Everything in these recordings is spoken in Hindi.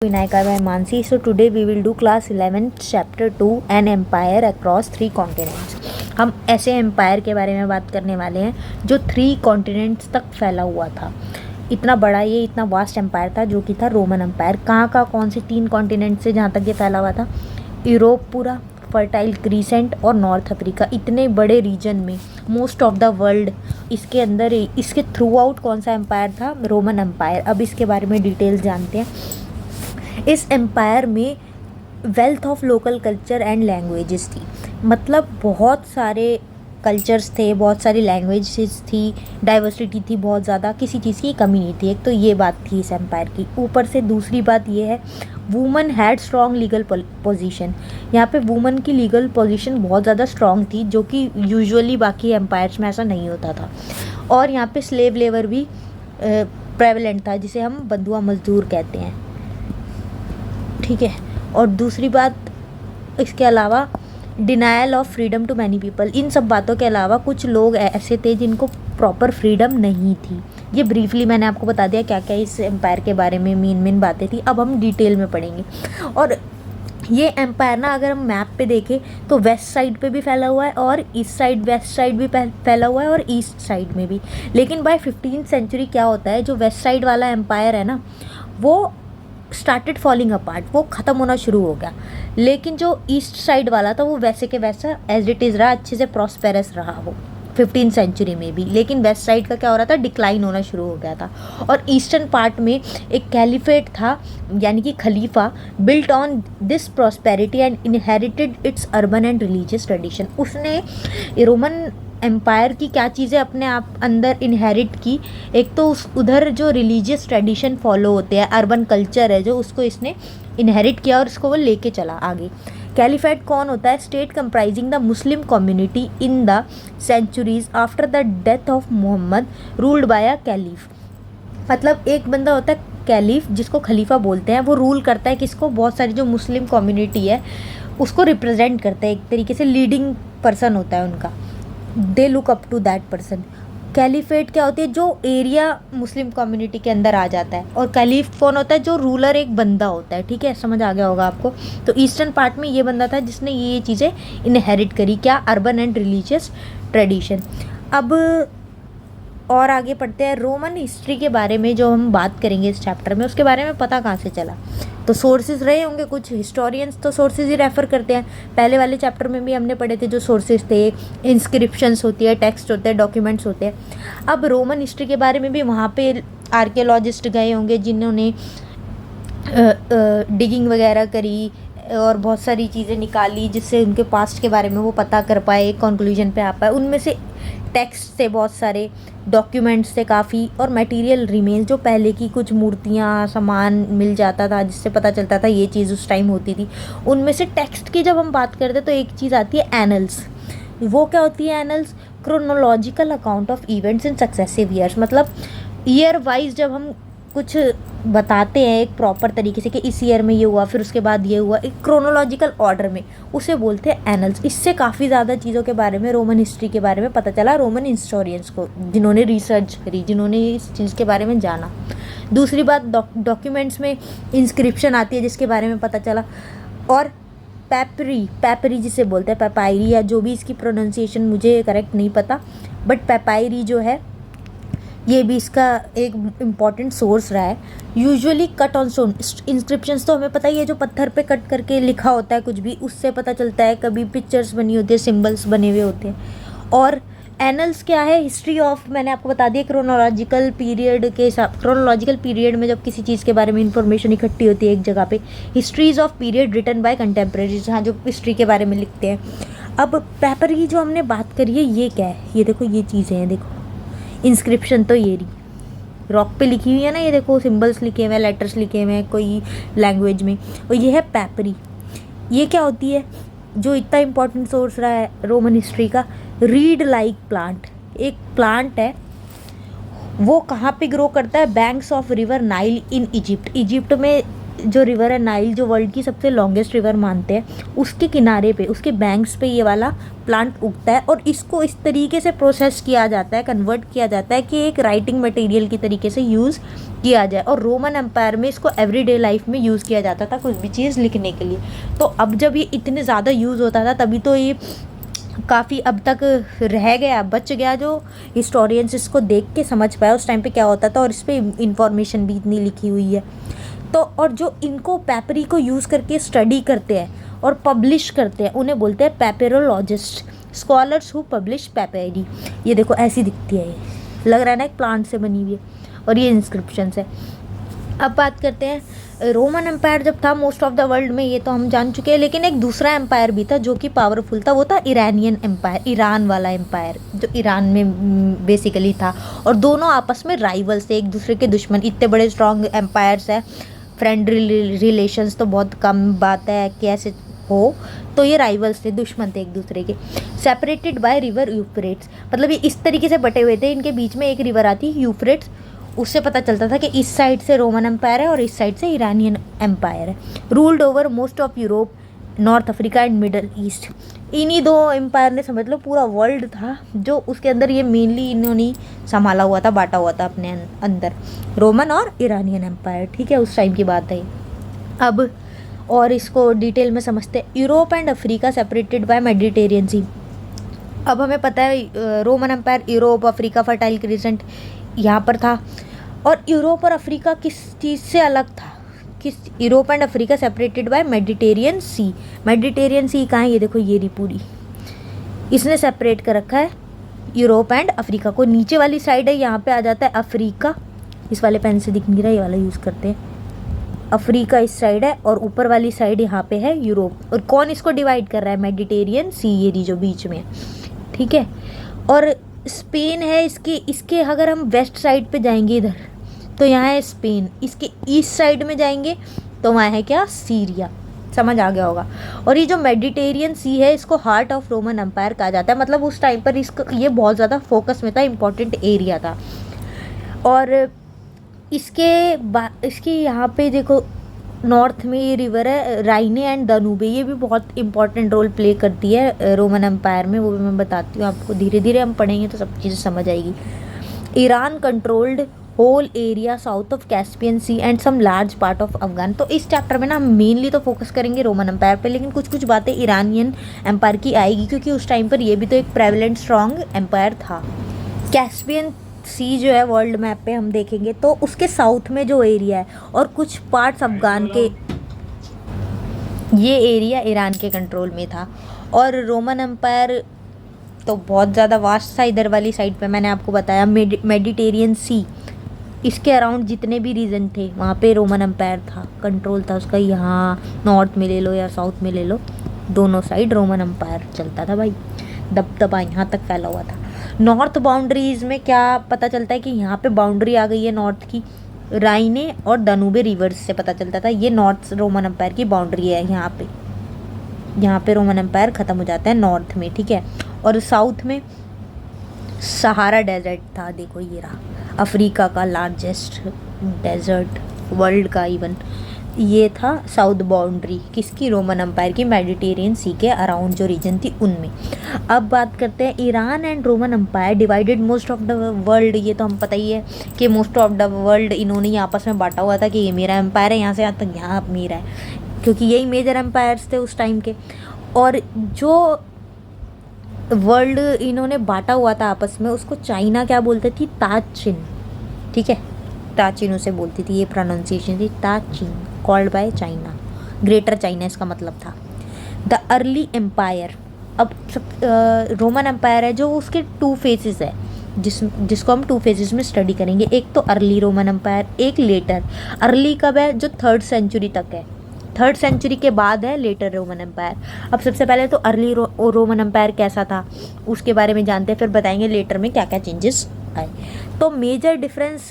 Vinayaka by Mansi. So today we will do class 11th chapter 2 an empire across 3 continents. हम ऐसे एम्पायर के बारे में बात करने वाले हैं जो 3 कॉन्टिनेंट्स तक फैला हुआ था। इतना बड़ा ये इतना वास्ट एम्पायर था जो कि था रोमन एम्पायर। कहाँ का कौन से 3 कॉन्टिनेंट से जहाँ तक ये फैला हुआ था? यूरोप पूरा, फर्टाइल क्रीसेंट और नॉर्थ अफ्रीका। इतने बड़े रीजन में मोस्ट ऑफ द वर्ल्ड इसके अंदर इसके थ्रू आउट कौन सा एम्पायर था? Roman empire. अब इसके बारे में डिटेल्स जानते हैं। इस एम्पायर में wealth of local culture and languages थी, मतलब बहुत सारे कल्चर्स थे, बहुत सारी लैंग्वेजेस थी, डाइवर्सिटी थी बहुत ज़्यादा, किसी चीज़ की कमी नहीं थी। एक तो ये बात थी इस एम्पायर की। ऊपर से दूसरी बात ये है, woman had strong legal position. यहाँ पे वुमन की लीगल पोजीशन बहुत ज़्यादा स्ट्रॉन्ग थी, जो कि यूजुअली बाकी एम्पायर्स में ऐसा नहीं होता था। और यहाँ पे स्लेव लेबर भी प्रेवलेंट था, जिसे हम बंधुआ मजदूर कहते हैं, ठीक है। और दूसरी बात इसके अलावा denial of freedom to many people. इन सब बातों के अलावा कुछ लोग ऐसे थे जिनको प्रॉपर फ्रीडम नहीं थी। ये ब्रीफली मैंने आपको बता दिया क्या क्या इस एम्पायर के बारे में मेन बातें थी। अब हम डिटेल में पढ़ेंगे। और ये एम्पायर ना, अगर हम मैप पे देखें तो वेस्ट साइड पे भी फैला हुआ है और ईस्ट साइड वेस्ट साइड भी फैला हुआ है और ईस्ट साइड में भी। लेकिन बाय 15th सेंचुरी क्या होता है, जो वेस्ट साइड वाला एम्पायर है ना, वो स्टार्टेड फॉलिंग अपार्ट, वो ख़त्म होना शुरू हो गया। लेकिन जो ईस्ट साइड वाला था वो वैसे के वैसा एज इट इज़ रहा, अच्छे से प्रॉस्पेरस रहा वो 15th सेंचुरी में भी। लेकिन वेस्ट साइड का क्या हो रहा था, डिक्लाइन होना शुरू हो गया था। और ईस्टर्न पार्ट में एक कैलिफेट था, यानी कि खलीफा, built on this prosperity and inherited its urban and religious tradition. उसने रोमन एम्पायर की क्या चीज़ें अपने आप अंदर इनहेरिट की? एक तो उधर जो रिलीजियस ट्रेडिशन फॉलो होते हैं, अर्बन कल्चर है जो, उसको इसने इनहेरिट किया और उसको वो लेके चला आगे। कैलिफेट कौन होता है? State comprising the Muslim community in the centuries after the death of Muhammad, ruled by a caliph. मतलब एक बंदा होता है कैलीफ, जिसको खलीफा बोलते हैं, वो रूल करता है किसको? बहुत सारी जो मुस्लिम कम्युनिटी है उसको रिप्रेजेंट करता है, एक तरीके से लीडिंग पर्सन होता है उनका। They look up to that person. Caliphate क्या होती है? जो एरिया मुस्लिम कम्युनिटी के अंदर आ जाता है। और कैलीफ कौन होता है? जो रूलर एक बंदा होता है, ठीक है, समझ आ गया होगा आपको। तो ईस्टर्न पार्ट में ये बंदा था जिसने ये चीज़ें इनहेरिट करी, क्या? Urban and religious tradition. अब और आगे पढ़ते हैं। रोमन हिस्ट्री के बारे में जो हम बात करेंगे इस चैप्टर में, उसके बारे में पता कहाँ से चला? तो सोर्सेज रहे होंगे कुछ, हिस्टोरियंस तो सोर्सेज ही रेफ़र करते हैं। पहले वाले चैप्टर में भी हमने पढ़े थे जो सोर्सेज थे, इंस्क्रिप्शंस होती है, टेक्स्ट होते हैं, डॉक्यूमेंट्स होते हैं। अब रोमन हिस्ट्री के बारे में भी वहाँ पे आर्कियोलॉजिस्ट गए होंगे जिन्होंने डिगिंग वगैरह करी और बहुत सारी चीज़ें निकाली, जिससे उनके पास्ट के बारे में वो पता कर पाए, एक कंक्लूजन पे आ पाए। उनमें से टेक्स्ट से बहुत सारे, डॉक्यूमेंट्स से काफ़ी, और मटेरियल रिमेन्स, जो पहले की कुछ मूर्तियाँ, सामान मिल जाता था जिससे पता चलता था ये चीज़ उस टाइम होती थी। उनमें से टेक्स्ट की जब हम बात करते हैं तो एक चीज़ आती है एनल्स। वो क्या होती है annuls? Chronological account of events in successive years. मतलब ईयर वाइज जब हम कुछ बताते हैं एक प्रॉपर तरीके से कि इस ईयर में ये हुआ, फिर उसके बाद ये हुआ, एक क्रोनोलॉजिकल ऑर्डर में, उसे बोलते हैं एनल्स। इससे काफ़ी ज़्यादा चीज़ों के बारे में, रोमन हिस्ट्री के बारे में पता चला रोमन हिस्टोरियंस को, जिन्होंने रिसर्च करी, जिन्होंने इस चीज़ के बारे में जाना। दूसरी बात, डॉक्यूमेंट्स में इंस्क्रिप्शन आती है जिसके बारे में पता चला। और पैपरी जिसे बोलते हैं, पैपायरी, या जो भी इसकी प्रोनाउंसिएशन मुझे करेक्ट नहीं पता, बट पैपायरी जो है ये भी इसका एक इम्पॉर्टेंट सोर्स रहा है। Usually cut on stone inscriptions तो हमें पता ही है, जो पत्थर पे कट करके लिखा होता है कुछ भी, उससे पता चलता है। कभी पिक्चर्स बनी होती है, सिंबल्स बने हुए होते हैं। और एनल्स क्या है? हिस्ट्री ऑफ, मैंने आपको बता दिया, क्रोनोलॉजिकल पीरियड के हिसाब, क्रोनोलॉजिकल पीरियड में जब किसी चीज़ के बारे में इंफॉर्मेशन इकट्ठी होती है एक जगह पे। Histories of period written by contemporaries, जहाँ जो हिस्ट्री के बारे में लिखते हैं। अब पेपर की जो हमने बात करी है, ये क्या है? ये देखो, ये चीज़ें हैं, देखो इंस्क्रिप्शन तो ये रही, रॉक पे लिखी हुई है ना, ये देखो सिंबल्स लिखे हुए हैं, लेटर्स लिखे हुए हैं कोई लैंग्वेज में। और ये है पैपरी। ये क्या होती है? जो इतना इम्पोर्टेंट सोर्स रहा है रोमन हिस्ट्री का, रीड लाइक प्लांट। एक प्लांट है, वो कहाँ पे ग्रो करता है? Banks of river Nile in Egypt. Egypt में जो रिवर है नाइल, जो वर्ल्ड की सबसे लॉन्गेस्ट रिवर मानते हैं, उसके किनारे पे, उसके बैंक्स पे ये वाला प्लांट उगता है और इसको इस तरीके से प्रोसेस किया जाता है, कन्वर्ट किया जाता है कि एक राइटिंग मटेरियल की तरीके से यूज़ किया जाए। और रोमन एम्पायर में इसको एवरीडे लाइफ में यूज़ किया जाता था कुछ भी चीज़ लिखने के लिए। तो अब जब ये इतने ज़्यादा यूज़ होता था तभी तो ये काफ़ी अब तक रह गया, बच गया, जो हिस्टोरियंस इसको देख के समझ पाया उस टाइम पे क्या होता था और इस पर इंफॉर्मेशन भी इतनी लिखी हुई है। तो और जो इनको पेपरी को यूज़ करके स्टडी करते हैं और पब्लिश करते हैं उन्हें बोलते हैं पेपेरोलॉजिस्ट, स्कॉलर्स हु पब्लिश पेपेरी। ये देखो ऐसी दिखती है, ये लग रहा है ना एक प्लांट से बनी हुई है, और ये इंस्क्रिप्शंस है। अब बात करते हैं रोमन एम्पायर जब था मोस्ट ऑफ द वर्ल्ड में, ये तो हम जान चुके हैं, लेकिन एक दूसरा एम्पायर भी था जो कि पावरफुल था, वो था इरानियन एम्पायर, ईरान वाला एम्पायर जो ईरान में बेसिकली था। और दोनों आपस में राइवल्स थे, एक दूसरे के दुश्मन। इतने बड़े स्ट्रॉन्ग एम्पायर्स हैं, फ्रेंड रिलेशंस तो बहुत कम बात है कि ऐसे हो, तो ये राइवल्स थे, दुश्मन थे एक दूसरे के। सेपरेटेड बाय रिवर यूफ्रेट्स, मतलब ये इस तरीके से बटे हुए थे, इनके बीच में एक रिवर आती है यूफ्रेट्स, उससे पता चलता था कि इस साइड से रोमन एम्पायर है और इस साइड से ईरानियन एम्पायर है। Ruled over most of Europe, north Africa and middle east. इन्हीं दो एम्पायर ने समझ लो पूरा वर्ल्ड था, जो उसके अंदर ये मेनली इन्होंने संभाला हुआ था, बांटा हुआ था अपने अंदर, रोमन और ईरानियन एम्पायर। ठीक है, उस टाइम की बात है। अब और इसको डिटेल में समझते हैं। Europe and Africa separated by Mediterranean sea. अब हमें पता है Roman empire Europe, Africa, fertile crescent यहाँ पर था। और यूरोप और अफ्रीका किस चीज़ से अलग था, किस, Europe and Africa separated by Mediterranean sea. Mediterranean sea कहाँ है, ये देखो ये रही पूरी, इसने सेपरेट कर रखा है यूरोप एंड अफ्रीका को। नीचे वाली साइड है, यहाँ पे आ जाता है अफ्रीका, इस वाले पेन से दिख नहीं रहा, ये वाला यूज़ करते हैं। अफ्रीका इस साइड है और ऊपर वाली साइड यहाँ पे है यूरोप। और कौन इसको डिवाइड कर रहा है, मेडिटेरियन सी, ये रही जो बीच में है। ठीक है, और स्पेन है इसके अगर हम वेस्ट साइड पे जाएंगे इधर तो यहाँ है स्पेन, इसके ईस्ट साइड में जाएंगे तो वहाँ है क्या, सीरिया। समझ आ गया होगा। और ये जो मेडिटेरियन सी है इसको हार्ट ऑफ रोमन एम्पायर कहा जाता है, मतलब उस टाइम पर इसको ये बहुत ज़्यादा फोकस में था, इम्पॉर्टेंट एरिया था। और इसके यहाँ पे देखो नॉर्थ में ये रिवर है राइने एंड दानूबे, ये भी बहुत इंपॉर्टेंट रोल प्ले करती है रोमन एम्पायर में, वो भी मैं बताती हूँ आपको, धीरे धीरे हम पढ़ेंगे तो सब चीज़ें समझ आएगी। Iran controlled whole area south of Caspian Sea and some large part of Afghan. तो इस चैप्टर में ना हम मेनली तो फोकस करेंगे रोमन एम्पायर पे, लेकिन कुछ कुछ बातें ईरानियन एम्पायर की आएगी, क्योंकि उस टाइम पर ये भी तो एक प्रेवलेंट स्ट्रॉन्ग एम्पायर था। कैस्पियन सी जो है वर्ल्ड मैप पे हम देखेंगे तो उसके साउथ में जो एरिया है और कुछ पार्ट्स अफगान के, ये एरिया ईरान के कंट्रोल में था। और रोमन एम्पायर तो बहुत ज़्यादा वास्ट था इधर वाली साइड पे, मैंने आपको बताया मेडिटेरियन सी, इसके अराउंड जितने भी रीजन थे वहाँ पे रोमन एम्पायर था, कंट्रोल था उसका। यहाँ नॉर्थ में ले लो या साउथ में ले लो, दोनों साइड रोमन एम्पायर चलता था भाई, दबदबा यहाँ तक फैला हुआ था। नॉर्थ बाउंड्रीज में क्या पता चलता है कि यहाँ पे बाउंड्री आ गई है नॉर्थ की, राइने और दानूबे रिवर्स से पता चलता था, ये नॉर्थ रोमन एम्पायर की बाउंड्री है। यहाँ पे रोमन एम्पायर ख़त्म हो जाता है नॉर्थ में। ठीक है, और साउथ में सहारा डेजर्ट था, देखो ये रहा, अफ्रीका का लार्जेस्ट डेजर्ट वर्ल्ड का इवन, ये था साउथ बाउंड्री किसकी, रोमन एम्पायर की, मेडिटेरियन सी के अराउंड जो रीजन थी उनमें। अब बात करते हैं Iran and Roman empire divided most of the world. ये तो हम पता ही है कि मोस्ट ऑफ द वर्ल्ड इन्होंने आपस में बांटा हुआ था कि ये मेरा एम्पायर है, यहाँ से यहाँ तक यहाँ मेरा है, क्योंकि यही मेजर एम्पायर्स थे उस टाइम के। और जो वर्ल्ड इन्होंने बांटा हुआ था आपस में उसको चाइना क्या बोलती थी, ताचिन। ठीक है, ताचिन उसे बोलती थी, ये प्रोनाउंसिएशन थी Tachin, called by China, greater China इसका मतलब था। द अर्ली एम्पायर, अब रोमन एम्पायर है जो उसके टू फेजेस है, जिसको हम टू फेजेस में स्टडी करेंगे। एक तो अर्ली रोमन एम्पायर, एक लेटर। अर्ली कब है, जो 3rd सेंचुरी तक है, 3rd सेंचुरी के बाद है लेटर रोमन एम्पायर। अब सबसे पहले तो अर्ली रोमन एम्पायर कैसा था उसके बारे में जानते हैं, फिर बताएंगे लेटर में क्या क्या चेंजेस आए। तो मेजर डिफरेंस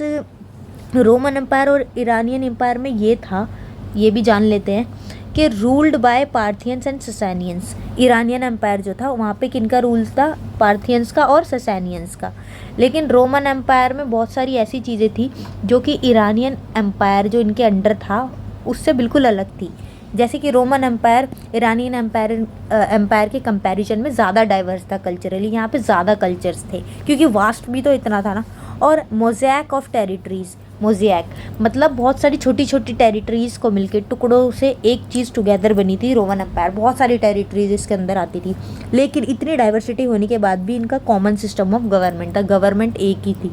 रोमन एम्पायर और ईरानियन एम्पायर में ये था, ये भी जान लेते हैं कि ruled by Parthians and Sasanians. Iranian empire जो था वहाँ पे किनका रूल था, पार्थियंस का और ससैनियंस का। लेकिन रोमन एम्पायर में बहुत सारी ऐसी चीज़ें थी जो कि ईरानियन एम्पायर जो इनके अंडर था उससे बिल्कुल अलग थी। जैसे कि रोमन एम्पायर ईरानियन एम्पायर के कंपैरिजन में ज़्यादा डाइवर्स था कल्चरली, यहाँ पे ज़्यादा कल्चर्स थे क्योंकि वास्ट भी तो इतना था ना। और मोज़ैक ऑफ टेरिटरीज़, मोज़ैक मतलब बहुत सारी छोटी छोटी टेरिटरीज़ को मिलके टुकड़ों से एक चीज़ टुगेदर बनी थी रोमन एम्पायर। बहुत सारी टेरिटरीज इसके अंदर आती थी, लेकिन इतनी डाइवर्सिटी होने के बाद भी इनका कॉमन सिस्टम ऑफ गवर्नमेंट था, गवर्नमेंट एक ही थी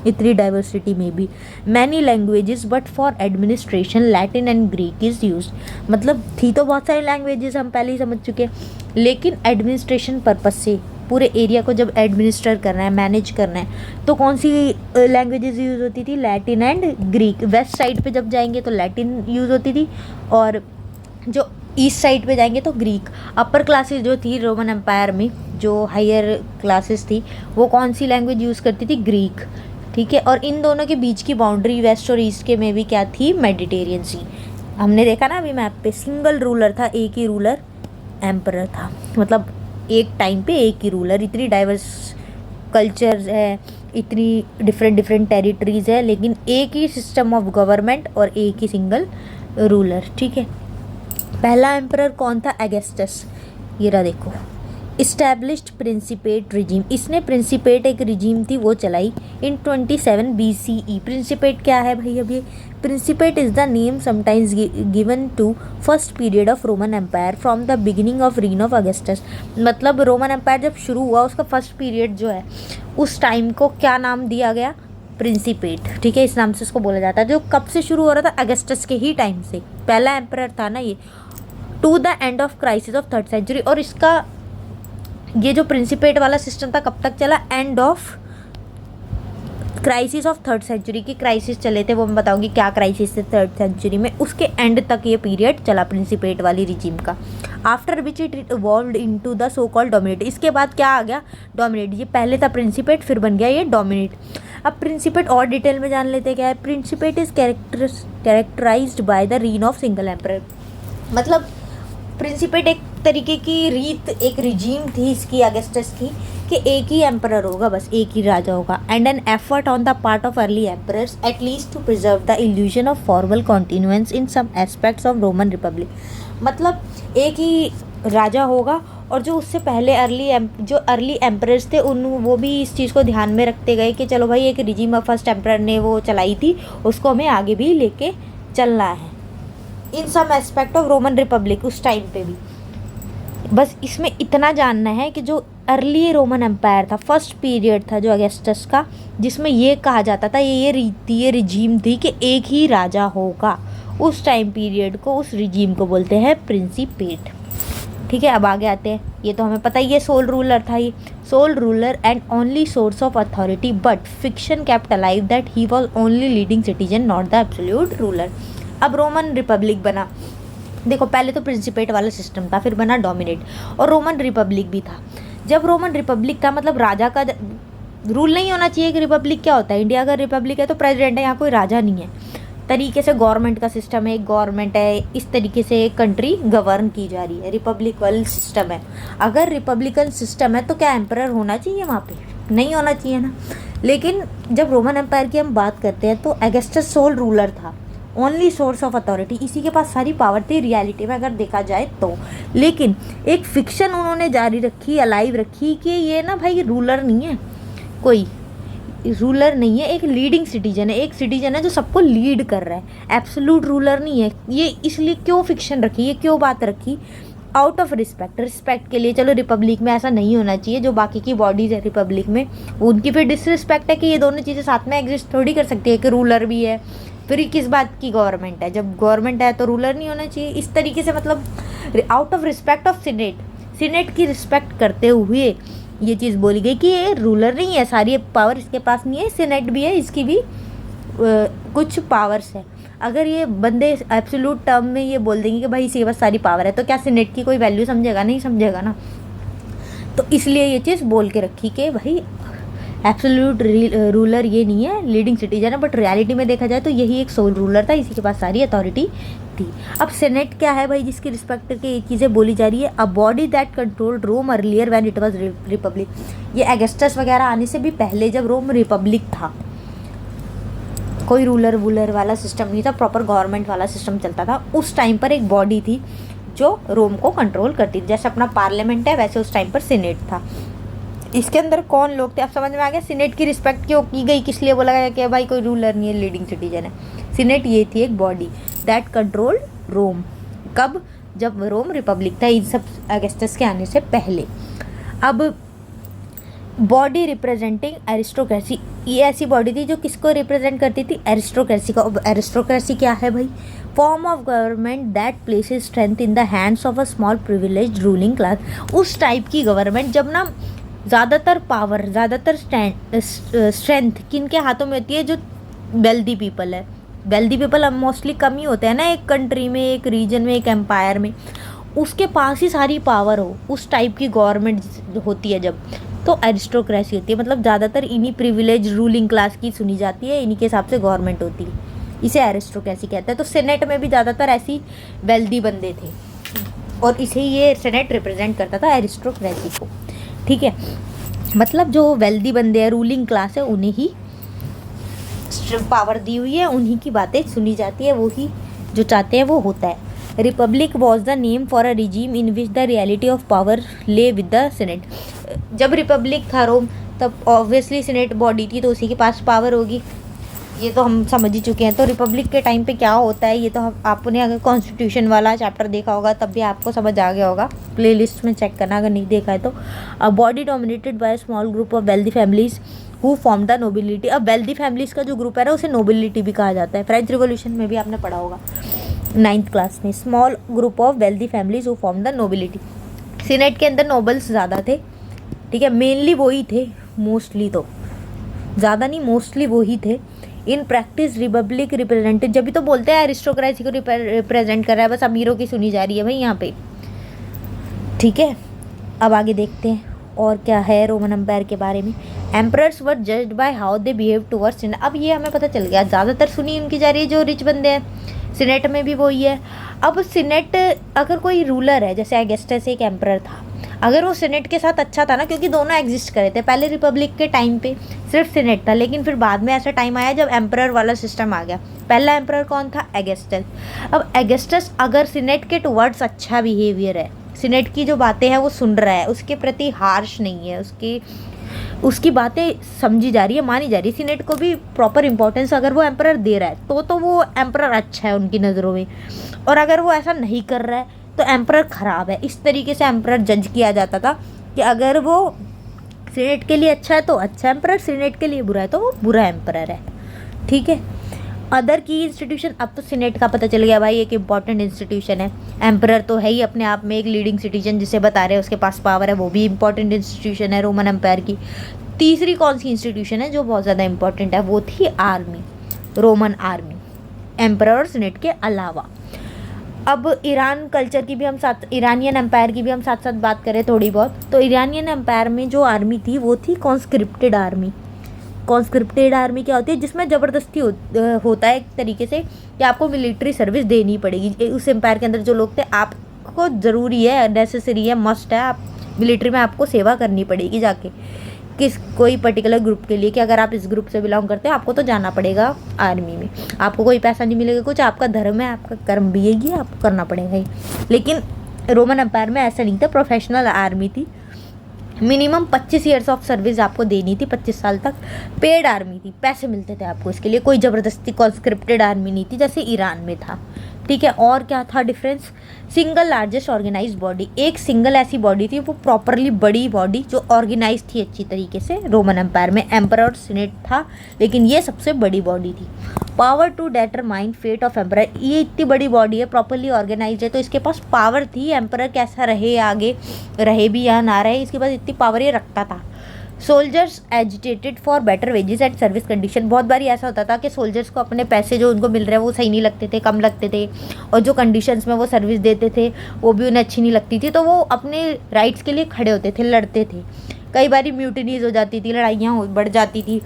इतनी डाइवर्सिटी में भी। Many languages but for administration Latin and Greek is use, मतलब थी तो बहुत सारी लैंग्वेजेस, हम पहले ही समझ चुके हैं, लेकिन एडमिनिस्ट्रेशन पर्पस से पूरे एरिया को जब एडमिनिस्टर करना है, मैनेज करना है, तो कौन सी लैंग्वेजेस यूज़ होती थी? Latin and Greek. West side पे जब जाएंगे तो लैटिन यूज़ होती थी, और जो ईस्ट साइड पे जाएंगे तो ग्रीक। अपर क्लासेस जो थी रोमन एम्पायर में, जो हायर क्लासेस थी, वो कौन सी लैंग्वेज यूज़ करती थी? ग्रीक। ठीक है, और इन दोनों के बीच की बाउंड्री वेस्ट और ईस्ट के में भी क्या थी? मेडिटेरियन सी। हमने देखा ना अभी मैप पे, सिंगल रूलर था, एक ही रूलर एम्परर था, मतलब एक टाइम पे एक ही रूलर। इतनी डाइवर्स कल्चर्स है, इतनी डिफरेंट डिफरेंट टेरिटरीज है, लेकिन एक ही सिस्टम ऑफ गवर्नमेंट और एक ही सिंगल रूलर। ठीक है, पहला एम्परर कौन था? अगस्टस। ये रहा देखो, इस्टेब्लिश्ड प्रिंसिपेट रिजीम, इसने प्रिंसिपेट एक रिजीम थी वो चलाई इन 27 BCE। प्रिंसिपेट क्या है भाई? अभी principate is the name sometimes given to first period of Roman Empire from the beginning of reign of Augustus. मतलब रोमन एम्पायर जब शुरू हुआ, उसका फर्स्ट पीरियड जो है, उस टाइम को क्या नाम दिया गया? प्रिंसिपेट। ठीक है, इस नाम से इसको बोला जाता है। जो कब से शुरू हो रहा था? अगस्टस के ही टाइम से, पहला एम्परर था ना ये, to the end of crisis of 3rd century. और इसका ये जो प्रिंसिपेट वाला सिस्टम था कब तक चला? End of crisis of 3rd century की क्राइसिस चले थे, वो मैं बताऊंगी क्या क्राइसिस थे 3rd सेंचुरी में, उसके एंड तक ये पीरियड चला प्रिंसिपेट वाली रिजीम का। After which it evolved into the so called dominate. इसके बाद क्या आ गया? डोमिनेट। ये पहले था प्रिंसिपेट, फिर बन गया ये डोमिनेट। अब प्रिंसिपेट और डिटेल में जान लेते क्या है। Principate is characterised by the reign of single emperor. मतलब प्रिंसिपेट एक तरीके की रीत, एक रिजीम थी इसकी, अगस्टस की, कि एक ही एम्परर होगा, बस एक ही राजा होगा। And an effort on the part of early emperors at least to preserve the illusion of formal continuance in some aspects of Roman Republic. मतलब एक ही राजा होगा, और जो उससे पहले जो अर्ली एम्परर्स थे वो भी इस चीज़ को ध्यान में रखते गए कि चलो भाई एक रिजीम फर्स्ट एम्परर ने वो चलाई थी, उसको हमें आगे भी लेके चलना है in some aspect of Roman Republic. उस टाइम पे भी बस इसमें इतना जानना है कि जो अर्ली रोमन एम्पायर था, फर्स्ट पीरियड था जो अगस्टस का, जिसमें ये कहा जाता था, ये रीति, ये रिजीम थी कि एक ही राजा होगा, उस टाइम पीरियड को, उस रिजीम को बोलते हैं प्रिंसिपेट। ठीक है, अब आगे आते हैं। ये तो हमें पता ही है, सोल रूलर था ये, sole ruler and only source of authority, but fiction kept alive that he was only leading citizen, not the absolute ruler. अब रोमन रिपब्लिक बना। देखो पहले तो प्रिंसिपेट वाला सिस्टम था, फिर बना डोमिनेट, और रोमन रिपब्लिक भी था। जब रोमन रिपब्लिक था, मतलब राजा का रूल नहीं होना चाहिए कि रिपब्लिक क्या होता है। इंडिया का रिपब्लिक है तो प्रेसिडेंट है, यहाँ कोई राजा नहीं है, तरीके से गवर्नमेंट का सिस्टम है, एक गवर्नमेंट है, इस तरीके से एक कंट्री गवर्न की जा रही है, रिपब्लिकन सिस्टम है। अगर रिपब्लिकन सिस्टम है तो क्या एम्परर होना चाहिए वहाँ पे? नहीं होना चाहिए ना। लेकिन जब रोमन एम्पायर की हम बात करते हैं तो अगस्टस सोल रूलर था, ओनली सोर्स ऑफ अथॉरिटी, इसी के पास सारी पावर थी रियलिटी में अगर देखा जाए तो। लेकिन एक फिक्शन उन्होंने जारी रखी, अलाइव रखी, कि ये ना भाई रूलर नहीं है, कोई रूलर नहीं है, एक लीडिंग सिटीजन है, एक सिटीजन है जो सबको लीड कर रहा है, एब्सोल्यूट रूलर नहीं है ये। इसलिए क्यों फिक्शन रखी, ये क्यों बात रखी? आउट ऑफ रिस्पेक्ट के लिए। चलो रिपब्लिक में ऐसा नहीं होना चाहिए, जो बाकी की बॉडीज़ है रिपब्लिक में उनकी फिर डिसरिस्पेक्ट है कि ये दोनों चीज़ें साथ में एग्जिस्ट थोड़ी कर सकती है कि रूलर भी है, फिर किस बात की गवर्नमेंट है, जब गवर्नमेंट है तो रूलर नहीं होना चाहिए। इस तरीके से मतलब out of respect of senate की रिस्पेक्ट करते हुए ये चीज़ बोली गई कि ये रूलर नहीं है, सारी पावर इसके पास नहीं है, सीनेट भी है, इसकी भी कुछ पावर्स है। अगर ये बंदे एब्सोल्यूट टर्म में ये बोल देंगे कि भाई इसके पास सारी पावर है, तो क्या सीनेट की कोई वैल्यू समझेगा? नहीं समझेगा ना। तो इसलिए ये चीज़ बोल के रखी कि भाई एब्सोल्यूट रूलर ये नहीं है, लीडिंग सिटीजन है, बट रियलिटी में देखा जाए तो यही एक सोल रूलर था, इसी के पास सारी अथॉरिटी थी। अब सेनेट क्या है भाई, जिसकी रिस्पेक्ट करके ये चीज़ें बोली जा रही है? A body that controlled Rome earlier when it was republic. ये अगस्टस वगैरह आने से भी पहले जब रोम रिपब्लिक था, कोई रूलर वूलर वाला सिस्टम नहीं था, प्रॉपर गवर्नमेंट वाला सिस्टम चलता था। उस टाइम पर एक बॉडी थी जो रोम को कंट्रोल करती थी, जैसे अपना पार्लियामेंट है वैसे उस टाइम पर सीनेट था। इसके अंदर कौन लोग थे, अब समझ में आ गया सीनेट की रिस्पेक्ट क्यों की गई, किस लिए बोला गया कि भाई कोई रूलर नहीं है, लीडिंग सिटीजन है। सीनेट ये थी एक बॉडी दैट कंट्रोल रोम। कब, जब रोम रिपब्लिक था, इन सब अगस्टस के आने से पहले। अब बॉडी रिप्रेजेंटिंग एरिस्टोक्रेसी, ये ऐसी बॉडी थी जो किसको रिप्रेजेंट करती थी, एरिस्टोक्रेसी को। अब एरिस्टोक्रेसी क्या है भाई, form of government that places strength in the hands of a small privileged ruling class. उस टाइप की गवर्नमेंट जब ना ज़्यादातर पावर, ज़्यादातर स्ट्रेंथ किन के हाथों में होती है, जो वेल्दी पीपल है। वेल्दी पीपल अब मोस्टली कम ही होते हैं ना एक कंट्री में, एक रीजन में, एक एम्पायर में, उसके पास ही सारी पावर हो, उस टाइप की गवर्नमेंट होती है जब, तो एरिस्टोक्रेसी होती है। मतलब ज़्यादातर इन्हीं प्रिविलेज रूलिंग क्लास की सुनी जाती है, इन्हीं के हिसाब से गवर्नमेंट होती है, इसे एरिस्टोक्रेसी कहते हैं। तो सेनेट में भी ज़्यादातर ऐसी वेल्दी बंदे थे और इसे ये सेनेट रिप्रेजेंट करता था, एरिस्टोक्रेसी को। ठीक है, मतलब जो वेल्दी बंदे हैं, रूलिंग क्लास है, उन्हें ही पावर दी हुई है, उन्हीं की बातें सुनी जाती है, वो ही जो चाहते हैं वो होता है। Republic was the name for a regime in which the reality of power ले विद द सेनेट। जब रिपब्लिक था रोम, तब ऑब्वियसली सेनेट बॉडी थी, तो उसी के पास पावर होगी, ये तो हम समझ ही चुके हैं। तो रिपब्लिक के टाइम पे क्या होता है, ये तो आपने अगर कॉन्स्टिट्यूशन वाला चैप्टर देखा होगा तब भी आपको समझ आ गया होगा, प्लेलिस्ट में चेक करना अगर नहीं देखा है तो। A body dominated by small group of wealthy families who form the nobility. अब वेल्दी फैमिलीज का जो ग्रुप है ना, उसे नोबिलिटी भी कहा जाता है। फ्रेंच रिवॉल्यूशन में भी आपने पढ़ा होगा 9th क्लास में, small group of wealthy families who form the nobility. Senate के अंदर नोबल्स ज़्यादा थे, ठीक है, मेनली वही थे, मोस्टली तो ज़्यादा नहीं, मोस्टली वही थे। इन प्रैक्टिस रिपब्लिक रिप्रेजेंटेड, जब भी तो बोलते हैं एरिस्टोक्रेसी को रिप्रेजेंट कर रहा है, बस अमीरों की सुनी जा रही है भाई यहाँ पे। ठीक है, अब आगे देखते हैं और क्या है रोमन एम्पायर के बारे में। Emperors were judged by how they behave towards senate. अब ये हमें पता चल गया, ज़्यादातर सुनी उनकी जा रही है जो रिच बंदे हैं, सीनेट में भी वही है। अब सीनेट, अगर कोई रूलर है, जैसे अगस्टस एक एम्परर था, अगर वो सीनेट के साथ अच्छा था ना, क्योंकि दोनों एग्जिस्ट करे थे, पहले रिपब्लिक के टाइम पे सिर्फ सीनेट था, लेकिन फिर बाद में ऐसा टाइम आया जब एम्परर वाला सिस्टम आ गया। पहला एम्परर कौन था, अगस्टस। अब अगस्टस अगर सीनेट के टुवर्ड्स अच्छा बिहेवियर है, सीनेट की जो बातें हैं वो सुन रहा है, उसके प्रति हार्श नहीं है, उसकी बातें समझी जा रही है, मानी जा रही है, सीनेट को भी प्रॉपर इंपॉर्टेंस अगर वो एम्परर दे रहा है तो वो एम्परर अच्छा है उनकी नज़रों में। और अगर वो ऐसा नहीं कर रहा है तो एम्परर ख़राब है। इस तरीके से एम्परर जज किया जाता था कि अगर वो सीनेट के लिए अच्छा है तो अच्छा एम्परर, सीनेट के लिए बुरा है तो वो बुरा एम्परर है। ठीक है, अदर की इंस्टीट्यूशन, अब तो सीनेट का पता चल गया भाई एक इंपॉर्टेंट इंस्टीट्यूशन है। एम्परर तो है ही अपने आप में एक लीडिंग सिटीजन, जिसे बता रहे हैं उसके पास पावर है, वो भी इंपॉर्टेंट इंस्टीट्यूशन है रोमन एम्पायर की। तीसरी कौन सी इंस्टीट्यूशन है जो बहुत ज़्यादा इंपॉर्टेंट है, वो थी आर्मी, रोमन आर्मी, एम्परर और सीनेट के अलावा। अब ईरान कल्चर की भी हम साथ, ईरानियन एम्पायर की भी हम साथ साथ बात करें थोड़ी बहुत, तो ईरानियन एम्पायर में जो आर्मी थी वो थी कॉन्स्क्रिप्टेड आर्मी। कॉन्स्क्रिप्टेड आर्मी क्या होती है, जिसमें ज़बरदस्ती होता है एक तरीके से कि आपको मिलिट्री सर्विस देनी पड़ेगी। उस एम्पायर के अंदर जो लोग थे, आपको ज़रूरी है, नेसेसरी है, मस्ट है, आप मिलिट्री में आपको सेवा करनी पड़ेगी जाके, किस कोई पर्टिकुलर ग्रुप के लिए, कि अगर आप इस ग्रुप से बिलोंग करते हैं आपको तो जाना पड़ेगा आर्मी में, आपको कोई पैसा नहीं मिलेगा कुछ, आपका धर्म है, आपका कर्म भी है, आपको करना पड़ेगा ही। लेकिन रोमन एम्पायर में ऐसा नहीं था, प्रोफेशनल आर्मी थी, मिनिमम 25 ईयर्स ऑफ सर्विस आपको देनी थी, 25 साल तक। पेड आर्मी थी, पैसे मिलते थे आपको इसके लिए, कोई ज़बरदस्ती कॉन्स्क्रिप्टेड आर्मी नहीं थी जैसे ईरान में था। ठीक है, और क्या था difference, single largest organised body, एक सिंगल ऐसी बॉडी थी वो प्रॉपरली बड़ी बॉडी जो ऑर्गेनाइज थी अच्छी तरीके से। रोमन एम्पायर में एम्परर और सीनेट था, लेकिन ये सबसे बड़ी बॉडी थी। Power to determine fate of emperor, ये इतनी बड़ी बॉडी है, प्रॉपरली ऑर्गेनाइज है, तो इसके पास पावर थी, एम्परर कैसा रहे, आगे रहे भी या ना रहे, इसके पास इतनी पावर ये रखता था। Soldiers agitated for better wages and service condition, बहुत बारी ऐसा होता था कि सोल्जर्स को अपने पैसे जो उनको मिल रहे हैं वो सही नहीं लगते थे, कम लगते थे, और जो कंडीशंस में वो सर्विस देते थे वो भी उन्हें अच्छी नहीं लगती थी, तो वो अपने राइट्स के लिए खड़े होते थे, लड़ते थे। कई बारी म्यूटिनीज हो जाती थी, लड़ाइयाँ बढ़ जाती थी,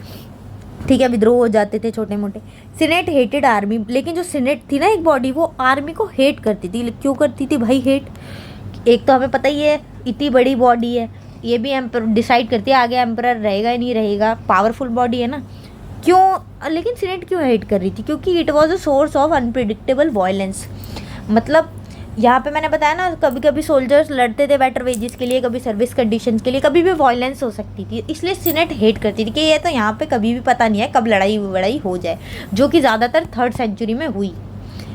ठीक है, विद्रोह हो जाते थे छोटे मोटे। सीनेट हेटेड आर्मी, लेकिन जो सीनेट थी ना एक बॉडी, वो आर्मी को हेट करती थी। क्यों करती थी भाई हेट, एक तो हमें पता ही है इतनी बड़ी बॉडी है, ये भी एम्पर डिसाइड करती है आगे एम्परर रहेगा या नहीं रहेगा, पावरफुल बॉडी है ना, क्यों, लेकिन सीनेट क्यों हेट कर रही थी? क्योंकि it was a source of unpredictable violence. मतलब यहाँ पे मैंने बताया ना, कभी कभी सोल्जर्स लड़ते थे बेटर वेजेस के लिए, कभी सर्विस कंडीशंस के लिए, कभी भी वायलेंस हो सकती थी, इसलिए सीनेट हेट करती थी कि ये तो यहाँ पे कभी भी पता नहीं है कब लड़ाई हो जाए, जो कि ज़्यादातर 3rd सेंचुरी में हुई।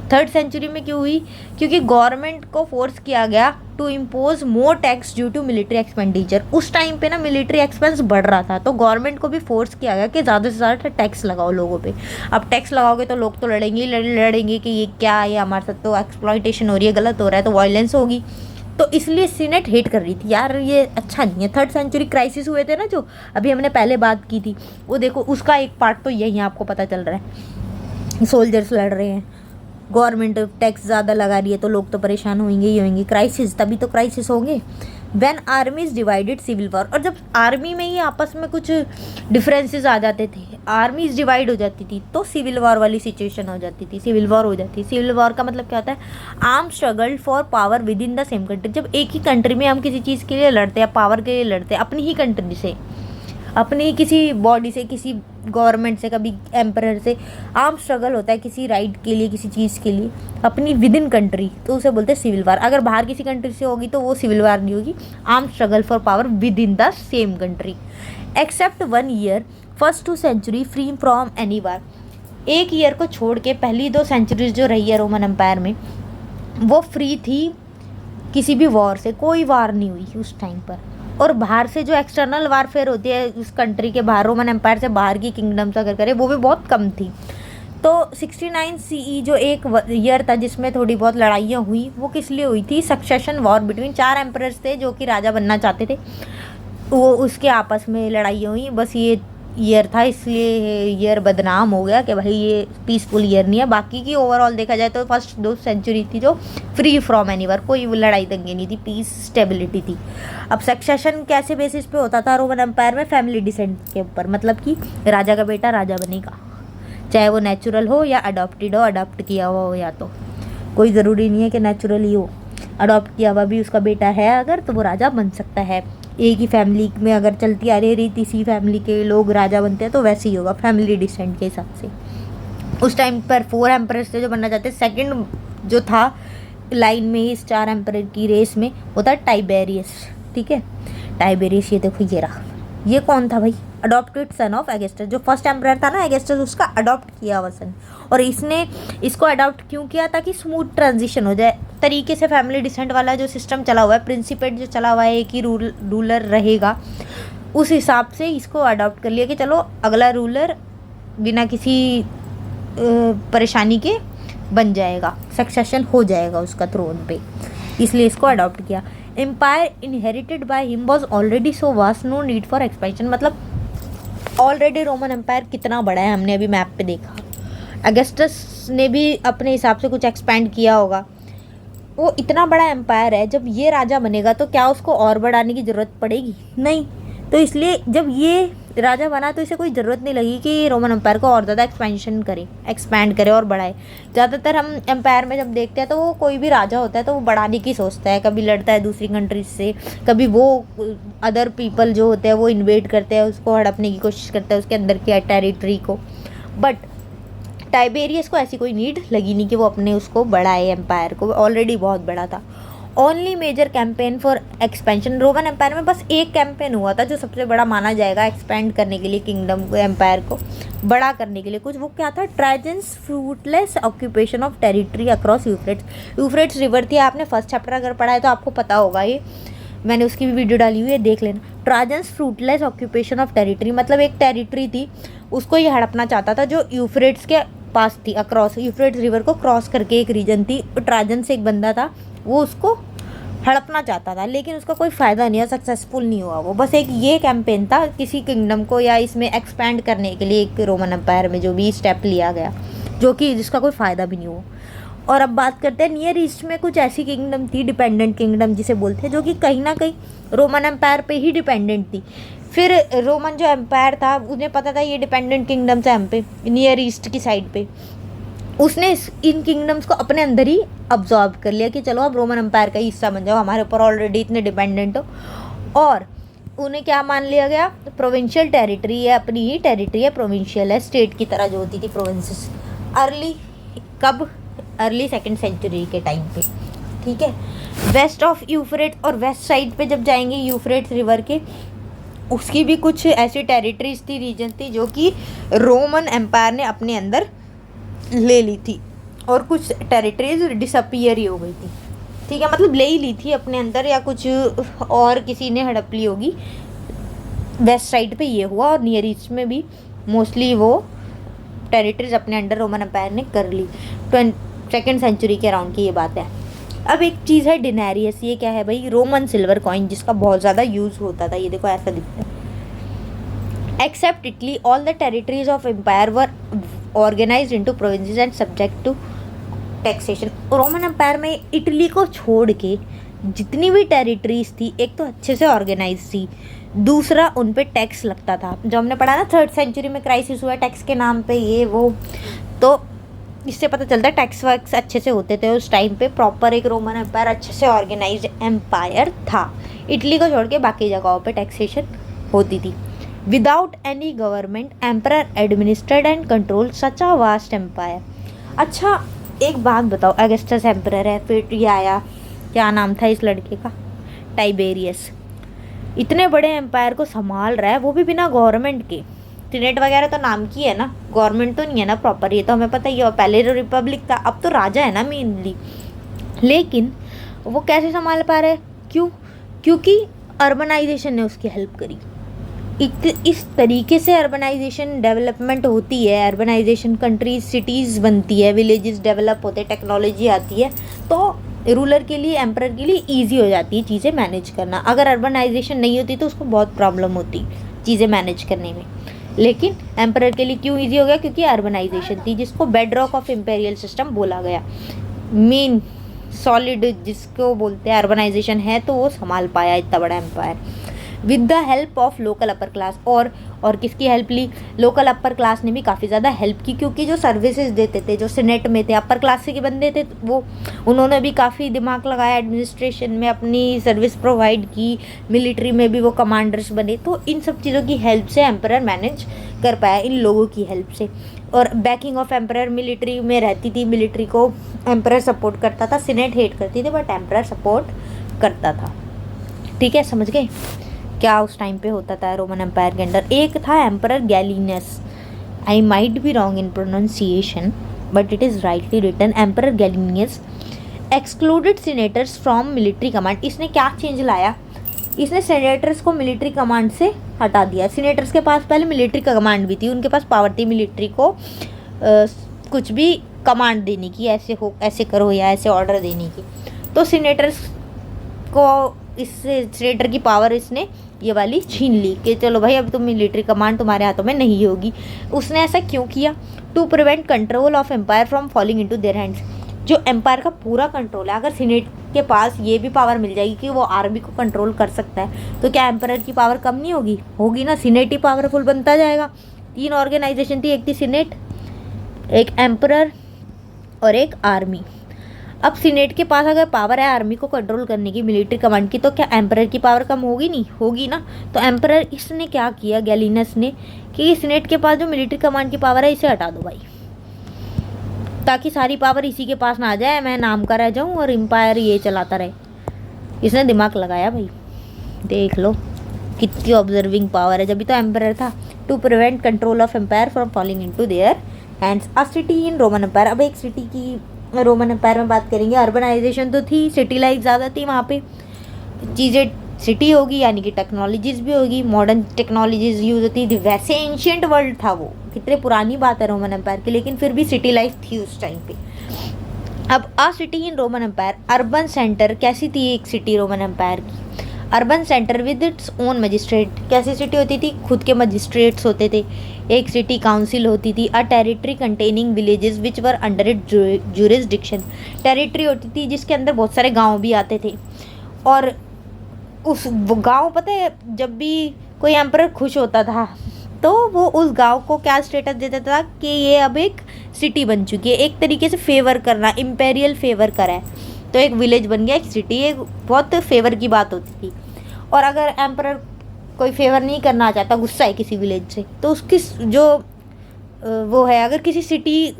3rd सेंचुरी में क्यों हुई? क्योंकि गवर्नमेंट को फोर्स किया गया to impose more tax due to military expenditure. उस टाइम पे ना मिलिट्री एक्सपेंस बढ़ रहा था, तो गवर्नमेंट को भी फोर्स किया गया कि ज़्यादा से ज़्यादा टैक्स लगाओ लोगों पे। अब टैक्स लगाओगे तो लोग तो लड़ेंगे लड़ेंगे कि ये क्या है, हमारे साथ तो एक्सप्लॉइटेशन हो रही है, गलत हो रहा है, तो वायलेंस होगी। तो इसलिए सीनेट हेट कर रही थी, यार ये अच्छा नहीं है। 3rd सेंचुरी क्राइसिस हुए थे ना, जो अभी हमने पहले बात की थी, वो देखो उसका एक पार्ट तो यही आपको पता चल रहा है। सोल्जर्स लड़ रहे हैं, गवर्नमेंट टैक्स ज़्यादा लगा रही है, तो लोग तो परेशान होंगे ही होंगे। क्राइसिस, तभी तो क्राइसिस होंगे। When army is divided, civil war. और जब आर्मी में ही आपस में कुछ डिफरेंसेस आ जाते थे, आर्मीज डिवाइड हो जाती थी, तो सिविल वॉर वाली सिचुएशन हो जाती थी, सिविल वॉर हो जाती है। सिविल वॉर का मतलब क्या होता है? Arm struggle for power within the same country. जब एक ही कंट्री में हम किसी चीज़ के लिए लड़ते हैं, पावर के लिए लड़ते हैं, अपनी ही कंट्री से, अपनी ही किसी बॉडी से, किसी गवर्नमेंट से, कभी एम्परर से आर्म स्ट्रगल होता है किसी राइट के लिए, किसी चीज़ के लिए, अपनी विद इन कंट्री, तो उसे बोलते हैं सिविल वार। अगर बाहर किसी कंट्री से होगी तो वो सिविल वार नहीं होगी, arm struggle for power within the same country. Except 1 year first 2 century free from any war. 1 year को छोड़ के पहली 2 सेंचुरीज जो रही है रोमन एम्पायर में, वो फ्री थी किसी भी वॉर से, कोई वार नहीं हुई उस टाइम पर। और बाहर से जो एक्सटर्नल वारफेयर होती है उस कंट्री के बाहर, रोमन एम्पायर से बाहर की किंगडम्स अगर करें, वो भी बहुत कम थी। तो 69 CE जो एक ईयर था जिसमें थोड़ी बहुत लड़ाइयाँ हुई, वो किस लिए हुई थी? सक्सेशन वॉर बिटवीन 4 एम्परर्स थे जो कि राजा बनना चाहते थे, वो उसके आपस में लड़ाइयाँ हुई। बस ये ईयर था, इसलिए ईयर बदनाम हो गया कि भाई ये पीसफुल ईयर नहीं है। बाकी की ओवरऑल देखा जाए तो फर्स्ट 2 सेंचुरी थी जो फ्री फ्रॉम एनी वार, कोई लड़ाई दंगे नहीं थी, पीस स्टेबिलिटी थी। अब सक्सेशन कैसे बेसिस पे होता था रोमन एम्पायर में? फैमिली डिसेंट के ऊपर, मतलब कि राजा का बेटा राजा बनेगा, चाहे वो नेचुरल हो या अडॉप्टेड हो, अडॉप्ट किया हुआ हो, या तो कोई ज़रूरी नहीं है कि नेचुरल ही हो, अडॉप्ट किया हुआ भी उसका बेटा है अगर, तो वो राजा बन सकता है। एक ही फैमिली में अगर चलती आ रही तीसरी फैमिली के लोग राजा बनते हैं तो वैसे ही होगा फैमिली डिसेंट के हिसाब से। उस टाइम पर 4 एम्परर्स थे जो बनना चाहते। सेकंड जो था लाइन में इस 4 एम्परर की रेस में, वो था टाइबेरियस। ठीक है, टाइबेरियस, ये देखो ये रहा। ये कौन था भाई? Adopted son of Augustus. जो फर्स्ट एम्परर था ना एगस्टस, उसका अडॉप्ट किया हुआ सन। और इसने इसको अडॉप्ट क्यों किया? ताकि स्मूथ ट्रांजिशन हो जाए तरीके से। फैमिली डिसेंट वाला जो सिस्टम चला हुआ है, प्रिंसिपेट जो चला हुआ है, एक ही रूलर रहेगा, उस हिसाब से इसको अडॉप्ट कर लिया कि चलो अगला रूलर बिना किसी परेशानी के बन जाएगा, सक्सेशन हो जाएगा उसका थ्रोन पे, इसलिए इसको अडॉप्ट किया। Empire inherited by him was already so vast, no need for expansion. मतलब ऑलरेडी रोमन एम्पायर कितना बड़ा है हमने अभी मैप पे देखा। अगस्टस ने भी अपने हिसाब से कुछ एक्सपैंड किया होगा। वो इतना बड़ा एम्पायर है, जब ये राजा बनेगा तो क्या उसको और बढ़ाने की ज़रूरत पड़ेगी? नहीं। तो इसलिए जब ये राजा बना तो इसे कोई ज़रूरत नहीं लगी कि रोमन एम्पायर को और ज़्यादा एक्सपैंड करे और बढ़ाए। ज़्यादातर हम एम्पायर में जब देखते हैं तो वो कोई भी राजा होता है तो वो बढ़ाने की सोचता है, कभी लड़ता है दूसरी कंट्रीज से, कभी वो अदर पीपल जो होते हैं वो इन्वेड करते हैं, उसको हड़पने की कोशिश करते हैं उसके अंदर की टेरिटरी को। बट टाइबेरियस को ऐसी कोई नीड लगी नहीं कि वो अपने उसको बढ़ाए, एम्पायर को ऑलरेडी बहुत बड़ा था। Only major campaign for expansion, Roman empire में बस एक कैंपेन हुआ था जो सबसे बड़ा माना जाएगा एक्सपेंड करने के लिए, किंगडम एम्पायर को बड़ा करने के लिए कुछ। वो क्या था? Trajan's fruitless occupation of territory across Euphrates. Euphrates river थी, आपने फर्स्ट चैप्टर अगर पढ़ा है तो आपको पता होगा, ये मैंने उसकी भी वीडियो डाली हुई है, देख लेना। ट्राजन्स फ्रूटलेस ऑक्यूपेशन ऑफ टेरिटरी, मतलब एक टेरिटरी थी उसको ये हड़पना चाहता था जो यूफ्रेट्स के पास थी, अक्रॉस यूफ्रेट्स रिवर को क्रॉस करके एक रीजन थी। ट्राजन से एक बंदा था, वो उसको हड़पना चाहता था, लेकिन उसका कोई फ़ायदा नहीं हुआ, सक्सेसफुल नहीं हुआ वो। बस एक ये कैंपेन था किसी किंगडम को या इसमें एक्सपैंड करने के लिए, एक रोमन एम्पायर में जो भी स्टेप लिया गया, जो कि जिसका कोई फ़ायदा भी नहीं हुआ। और अब बात करते हैं नियर ईस्ट में कुछ ऐसी किंगडम थी, डिपेंडेंट किंगडम जिसे बोलते हैं, जो कि कहीं ना कहीं रोमन एम्पायर पे ही डिपेंडेंट थी। फिर रोमन जो एम्पायर था उन्हें पता था ये डिपेंडेंट किंगडम्स है हम पे, नियर ईस्ट की साइड पे, उसने इन किंगडम्स को अपने अंदर ही अब्जॉर्ब कर लिया कि चलो अब रोमन एम्पायर का हिस्सा बन जाओ, हमारे ऊपर ऑलरेडी इतने डिपेंडेंट हो। और उन्हें क्या मान लिया गया, प्रोविंशियल टेरिटरी है, अपनी ही टेरिटरी है, प्रोविंशियल है, स्टेट की तरह जो होती थी प्रोविंसेस। अर्ली कब, अर्ली 2nd सेंचुरी के टाइम पे, ठीक है। वेस्ट ऑफ यूफ्रेट और वेस्ट साइड पे जब जाएंगे यूफ्रेट रिवर के, उसकी भी कुछ ऐसी टेरिटरीज थी, रीजन थी जो कि रोमन एम्पायर ने अपने अंदर ले ली थी, और कुछ टेरिटरीज डिसअपियर ही हो गई थी, ठीक है, मतलब ले ही ली थी अपने अंदर, या कुछ और किसी ने हड़प ली होगी। वेस्ट साइड पे ये हुआ, और नियर ईस्ट में भी मोस्टली वो टेरिटरीज अपने अंडर रोमन एम्पायर ने कर ली। 2nd सेंचुरी के अराउंड की ये बात है। अब एक चीज़ है डिनेरियस, ये क्या है भाई, रोमन सिल्वर कॉइन जिसका बहुत ज़्यादा यूज़ होता था, ये देखो ऐसा दिखता है। Except Italy all the territories of empire were organised into provinces and subject to taxation. Roman empire में इटली को छोड़ के जितनी भी टेरिटरीज थी, एक तो अच्छे से ऑर्गेनाइज थी, दूसरा उन पे टैक्स लगता था। जो हमने पढ़ा ना 3rd सेंचुरी में क्राइसिस हुआ टैक्स के नाम पे, ये वो, तो इससे पता चलता है टैक्स वर्क्स अच्छे से होते थे उस टाइम पे। प्रॉपर एक रोमन एम्पायर अच्छे से ऑर्गेनाइज्ड एम्पायर था। इटली को छोड़ के बाकी जगहों पे टैक्सेशन होती थी। Without any government emperor administered and control such a vast empire. अच्छा एक बात बताओ, अगस्टस एम्परर है, फिर ये आया, क्या नाम था इस लड़के का, टाइबेरियस, इतने बड़े एम्पायर को संभाल रहा है, वो भी बिना गवर्नमेंट के। सीनेट वगैरह तो नाम की है ना, गवर्नमेंट तो नहीं है ना प्रॉपर, ये तो हमें पता ही है। पहले तो रिपब्लिक था, अब तो राजा है ना मेनली, लेकिन वो कैसे संभाल पा रहे हैं? क्यों? क्योंकि अर्बनाइजेशन ने उसकी हेल्प करी। इस तरीके से अर्बनाइजेशन डेवलपमेंट होती है, अर्बनाइजेशन कंट्रीज सिटीज़ बनती है, विलेजेस डेवलप होते हैं, टेक्नोलॉजी आती है, तो रूलर के लिए, एम्परर के लिए ईजी हो जाती है चीज़ें मैनेज करना। अगर अर्बनाइजेशन नहीं होती तो उसको बहुत प्रॉब्लम होती चीज़ें मैनेज करने में। लेकिन एम्परर के लिए क्यों ईजी हो गया? क्योंकि अर्बनाइजेशन थी, जिसको bed rock of imperial system बोला गया। मेन सॉलिड जिसको बोलते हैं अर्बनाइजेशन है, तो वो संभाल पाया इतना बड़ा empire with the help of local upper class. और किसकी हेल्प ली? लोकल अपर क्लास ने भी काफ़ी ज़्यादा हेल्प की, क्योंकि जो सर्विसेज देते थे, जो सीनेट में थे, अपर क्लास के बंदे थे, वो उन्होंने भी काफ़ी दिमाग लगाया, एडमिनिस्ट्रेशन में अपनी सर्विस प्रोवाइड की, मिलिट्री में भी वो कमांडर्स बने। तो इन सब चीज़ों की हेल्प से एम्परर मैनेज कर पाया, इन लोगों की हेल्प से। और बैकिंग ऑफ एम्परर मिलिट्री में रहती थी, मिलिट्री को एम्परर सपोर्ट करता था, सीनेट हेट करती थी, बट एम्परर सपोर्ट करता था। ठीक है, समझ गए क्या उस टाइम पे होता था रोमन एम्पायर के अंदर? एक था emperor Gallienus, I might be wrong in pronunciation but it is rightly written. Emperor Gallienus excluded senators from military command. इसने क्या चेंज लाया? इसने सीनेटर्स को मिलिट्री कमांड से हटा दिया। सीनेटर्स के पास पहले मिलिट्री का कमांड भी थी, उनके पास पावर थी मिलिट्री को कुछ भी कमांड देने की, ऐसे हो, ऐसे करो, या ऐसे ऑर्डर देने की। तो सीनेटर्स को, इससे सीनेटर की पावर इसने ये वाली छीन ली कि चलो भाई अब तुम मिलिट्री कमांड तुम्हारे हाथों में नहीं होगी। उसने ऐसा क्यों किया? To prevent control of empire from falling into their hands. जो एम्पायर का पूरा कंट्रोल है, अगर सीनेट के पास ये भी पावर मिल जाएगी कि वो आर्मी को कंट्रोल कर सकता है, तो क्या एम्पायर की पावर कम नहीं होगी? होगी ना, सीनेट ही पावरफुल बनता जाएगा। 3 ऑर्गेनाइजेशन थी, एक थी सीनेट, एक एम्परर और एक आर्मी। अब सीनेट के पास अगर पावर है आर्मी को कंट्रोल करने की, मिलिट्री कमांड की, तो क्या एम्परर की पावर कम होगी? नहीं होगी ना। तो एम्परर इसने क्या किया, गैलिनस ने, कि सीनेट के पास जो मिलिट्री कमांड की पावर है इसे हटा दो भाई, ताकि सारी पावर इसी के पास ना आ जाए, मैं नाम का रह जाऊं और एम्पायर ये चलाता रहे। इसने दिमाग लगाया भाई, देख लो कितनी ऑब्जर्विंग पावर है। जब भी तो एम्परर था। To prevent control of empire from falling into their hands. A city in Roman empire. अब एक सिटी की रोमन एम्पायर में बात करेंगे। अर्बनाइजेशन तो थी, सिटी लाइफ ज़्यादा थी वहाँ पे, चीज़ें सिटी होगी यानी कि टेक्नोलॉजीज भी होगी, मॉडर्न टेक्नोलॉजीज यूज होती थी। वैसे एंशियंट वर्ल्ड था वो, कितने पुरानी बात है रोमन एम्पायर की, लेकिन फिर भी सिटी लाइफ थी उस टाइम पे। अब a city in Roman empire, urban center कैसी थी एक सिटी रोमन एम्पायर की? Urban center with its own magistrate. कैसी सिटी होती थी? खुद के मजिस्ट्रेट्स होते थे। एक सिटी काउंसिल होती थी। A territory containing villages which were under it jurisdiction. Territory होती थी जिसके अंदर बहुत सारे गांव भी आते थे, और उस गांव, पता है जब भी कोई एम्परर खुश होता था तो वो उस गांव को क्या स्टेटस देता था कि ये अब एक सिटी बन चुकी है। एक तरीके से फेवर करना, इम्पेरियल फेवर करा है, तो एक विलेज बन गया, एक सिटी, एक बहुत फेवर की बात होती थी। और अगर एम्परर कोई फेवर नहीं करना चाहता, गुस्सा है किसी विलेज से, तो उसकी जो वो है, अगर किसी सिटी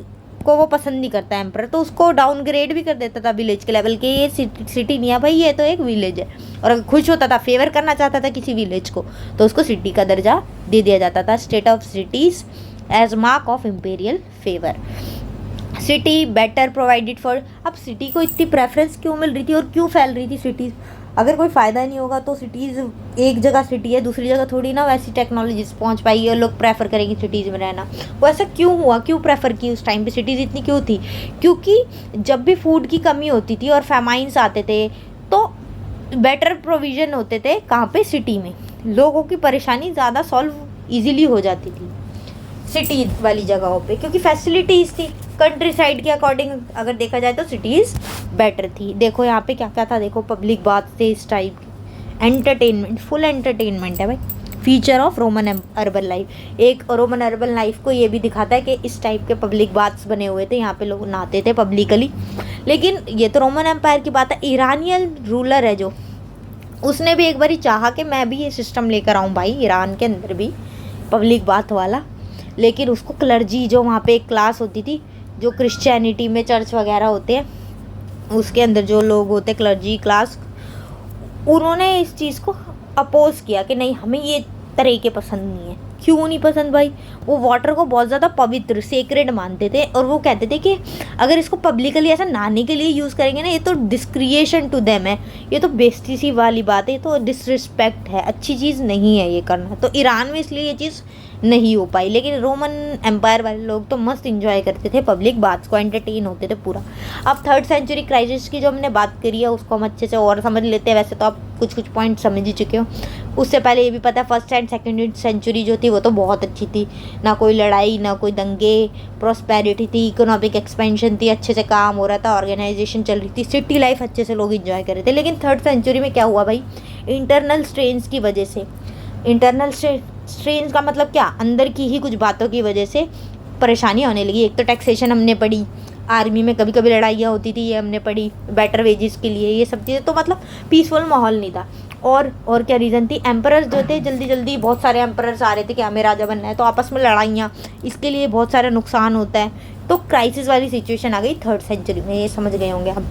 को वो पसंद नहीं करता एम्पर, तो उसको डाउनग्रेड भी कर देता था विलेज के लेवल के, ये सिटी नहीं है भाई, ये तो एक विलेज है। और अगर खुश होता था, फेवर करना चाहता था किसी विलेज को, तो उसको सिटी का दर्जा दे दिया जाता था, state of cities as mark of imperial favour. City better provided for, अब सिटी को इतनी प्रेफरेंस क्यों मिल रही थी और क्यों फैल रही थी सिटीज़? अगर कोई फ़ायदा नहीं होगा तो सिटीज़, एक जगह सिटी है दूसरी जगह थोड़ी ना वैसी टेक्नोलॉजीज पहुंच पाएगी और लोग प्रेफर करेंगे सिटीज़ में रहना। वो ऐसा क्यों हुआ, क्यों प्रेफर की उस टाइम पे सिटीज़ इतनी क्यों थी? क्योंकि जब भी फूड की कमी होती थी और फैमाइंस आते थे तो बेटर प्रोविज़न होते थे कहाँ पे? सिटी में। लोगों की परेशानी ज़्यादा सॉल्व ईजीली हो जाती थी सिटी वाली जगहों पे, क्योंकि फैसिलिटीज़ थी। कंट्री साइड के अकॉर्डिंग अगर देखा जाए तो सिटीज़ बेटर थी। देखो यहाँ पे क्या क्या था, देखो पब्लिक बाथ थे इस टाइप के, एंटरटेनमेंट, फुल एंटरटेनमेंट है भाई। Feature of Roman urban life, एक रोमन अर्बन लाइफ को ये भी दिखाता है कि इस टाइप के पब्लिक बाथ्स बने हुए थे, यहाँ पे लोग नहाते थे पब्लिकली। लेकिन ये तो रोमन एम्पायर की बात है। ईरानियन रूलर है जो, उसने भी एक बार चाहा कि मैं भी ये सिस्टम लेकर आऊँ भाई ईरान के अंदर भी पब्लिक बाथ वाला, लेकिन उसको क्लर्जी, जो वहाँ पे एक क्लास होती थी जो क्रिश्चियनिटी में चर्च वगैरह होते हैं उसके अंदर जो लोग होते क्लर्जी क्लास, उन्होंने इस चीज़ को अपोज किया कि नहीं, हमें ये तरीके पसंद नहीं है। क्यों नहीं पसंद भाई? वो वाटर को बहुत ज़्यादा पवित्र, सेक्रेड मानते थे, और वो कहते थे कि अगर इसको पब्लिकली ऐसा नहाने के लिए यूज़ करेंगे ना, ये तो डिस्क्रिएशन टू देम है, ये तो बेइज्जती सी वाली बात है, ये तो डिसरिस्पेक्ट है, अच्छी चीज़ नहीं है ये करना। तो ईरान में इसलिए ये चीज़ नहीं हो पाई। लेकिन रोमन एम्पायर वाले लोग तो मस्त इंजॉय करते थे पब्लिक बाथ्स को, एंटरटेन होते थे पूरा। अब 3rd सेंचुरी क्राइसिस की जो हमने बात करी है उसको हम अच्छे से और समझ लेते हैं। वैसे तो आप कुछ कुछ पॉइंट समझ ही चुके हो। उससे पहले ये भी पता है 1st एंड 2nd सेंचुरी जो थी वो तो बहुत अच्छी थी, ना कोई लड़ाई ना कोई दंगे, प्रॉस्पेरिटी थी, इकोनॉमिक एक्सपेंशन थी, अच्छे से काम हो रहा था, ऑर्गेनाइजेशन चल रही थी, सिटी लाइफ अच्छे से लोग इंजॉय कर रहे थे। लेकिन 3rd सेंचुरी में क्या हुआ भाई? इंटरनल स्ट्रेंस की वजह से, इंटरनल स्ट्रेंस का मतलब क्या? अंदर की ही कुछ बातों की वजह से परेशानी होने लगी। एक तो टैक्सेशन हमने पढ़ी, आर्मी में कभी कभी लड़ाइयाँ होती थी, ये हमने पढ़ी, बेटर वेजेस के लिए, ये सब चीज़ें। तो मतलब पीसफुल माहौल नहीं था। और क्या रीज़न थी? एम्परर्स जो थे, जल्दी जल्दी बहुत सारे एम्परर्स आ रहे थे कि हमें राजा बनना है, तो आपस में लड़ाइयाँ, इसके लिए बहुत सारा नुकसान होता है। तो क्राइसिस वाली सिचुएशन आ गई 3rd सेंचुरी में, ये समझ गए होंगे हम।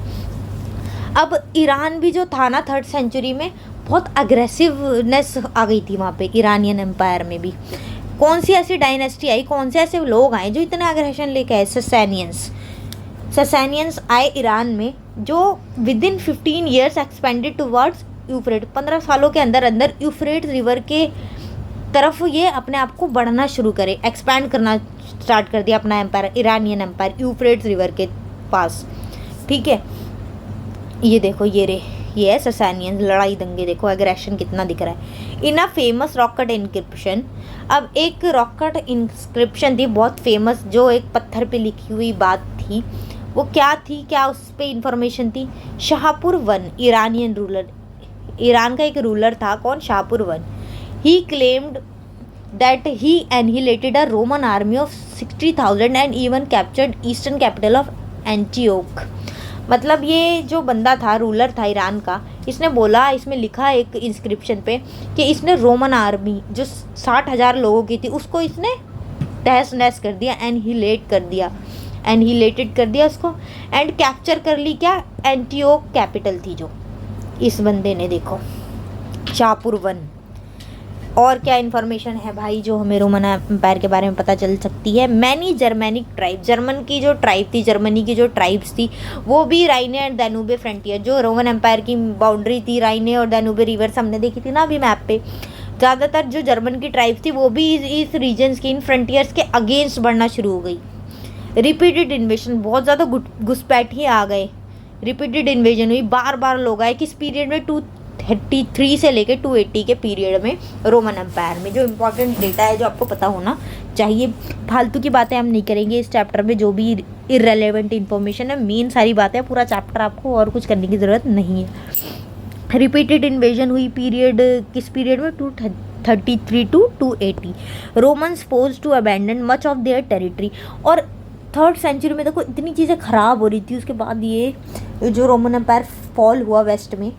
अब ईरान भी जो था ना 3rd सेंचुरी में, बहुत अग्रेसिवनेस आ गई थी वहाँ पे ईरानियन एम्पायर में भी। कौन सी ऐसी डायनेस्टी आई, कौन से ऐसे लोग आए जो इतने अग्रेशन लेके आए? ससैनियंस आए ईरान में, जो within 15 years expanded towards Euphrates, 15 सालों के अंदर अंदर यूफ्रेट रिवर के तरफ ये अपने आप को बढ़ना शुरू करे, एक्सपैंड करना स्टार्ट कर दिया अपना एम्पायर, ईरानियन एम्पायर यूफ्रेट रिवर के पास। ठीक है, ये देखो, ये है ससैनियन, लड़ाई दंगे, देखो एग्रेशन कितना दिख रहा है। इन अ फेमस रॉकेट इंक्रिप्शन, अब एक रॉकेट इंस्क्रिप्शन थी बहुत फेमस, जो एक पत्थर पे लिखी हुई बात थी। वो क्या थी, क्या उस पर इंफॉर्मेशन थी? Shahpur one, Iranian ruler, Iran का एक रूलर था, कौन? Shahpur one. He claimed that he annihilated a Roman army of 60,000 and even captured eastern capital of Antioch. मतलब ये जो बंदा था, रूलर था ईरान का, इसने बोला, इसमें लिखा एक इंस्क्रिप्शन पे कि इसने रोमन आर्मी जो 60,000 लोगों की थी उसको इसने तहस नहस कर दिया, एनहिलेटेड कर दिया उसको, एंड कैप्चर कर ली क्या? एंटीओक कैपिटल थी जो इस बंदे ने, देखो शाहपुर वन। और क्या इन्फॉर्मेशन है भाई जो हमें रोमन एम्पायर के बारे में पता चल सकती है? मैनी जर्मैनिक ट्राइब, जर्मन की जो ट्राइब थी, जर्मनी की जो ट्राइब्स थी, वो भी राइने एंड दानूबे फ्रंटियर, जो रोमन एम्पायर की बाउंड्री थी, राइने और दानूबे रिवर्स हमने देखी थी ना अभी मैप पे, ज़्यादातर जो जर्मन की ट्राइब थी वो भी इस रीजन्स की, इन फ्रंटियर्स के अगेंस्ट बढ़ना शुरू हो गई। रिपीटेड इन्वेजन, बहुत ज़्यादा घुसपैठिए आ गए, रिपीटेड इन्वेजन हुई, बार बार लोग आए। किस पीरियड में? 233 से लेके 280 के पीरियड में रोमन एम्पायर में। जो इम्पोर्टेंट डेटा है जो आपको पता होना चाहिए, फालतू की बातें हम नहीं करेंगे इस चैप्टर में, जो भी इररेलेवेंट इन्फॉर्मेशन है, मेन सारी बातें, पूरा चैप्टर आपको और कुछ करने की ज़रूरत नहीं है। रिपीटेड इन्वेजन हुई, पीरियड किस पीरियड में? 233 to 280। Romans forced to abandon much of their territory. और 3rd सेंचुरी में देखो इतनी चीज़ें ख़राब हो रही थी, उसके बाद ये जो रोमन एम्पायर फॉल हुआ वेस्ट में,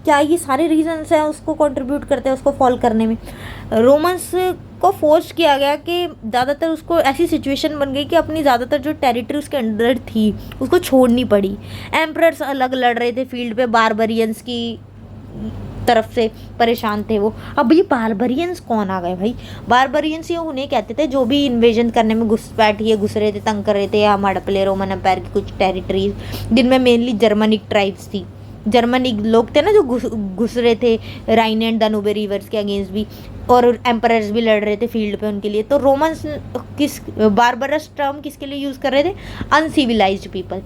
क्या ये सारे रीजंस हैं उसको कंट्रीब्यूट करते हैं उसको फॉल करने में? रोमन्स को फोर्स किया गया कि ज़्यादातर उसको ऐसी सिचुएशन बन गई कि अपनी ज़्यादातर जो टेरिटरी उसके अंदर थी उसको छोड़नी पड़ी। एम्परर्स अलग लड़ रहे थे फील्ड पे, बारबरियंस की तरफ से परेशान थे वो। अब ये बारबरियंस कौन आ गए भाई? बारबरियंस ये उन्हें कहते थे जो भी इन्वेजन करने में घुस रहे थे, तंग कर रहे थे, या हड़प ले रोमन एम्पायर की कुछ टेरिटरीज, जिनमें मेनली जर्मनिक ट्राइब्स थी। जर्मनिक लोग थे ना जो घुस रहे थे राइन एंड दानुबे रिवर्स के अगेंस्ट भी, और एम्परर्स भी लड़ रहे थे फील्ड पे उनके लिए। तो रोमन्स बारबरस टर्म किसके लिए यूज़ कर रहे थे? अनसिविलाइज्ड पीपल,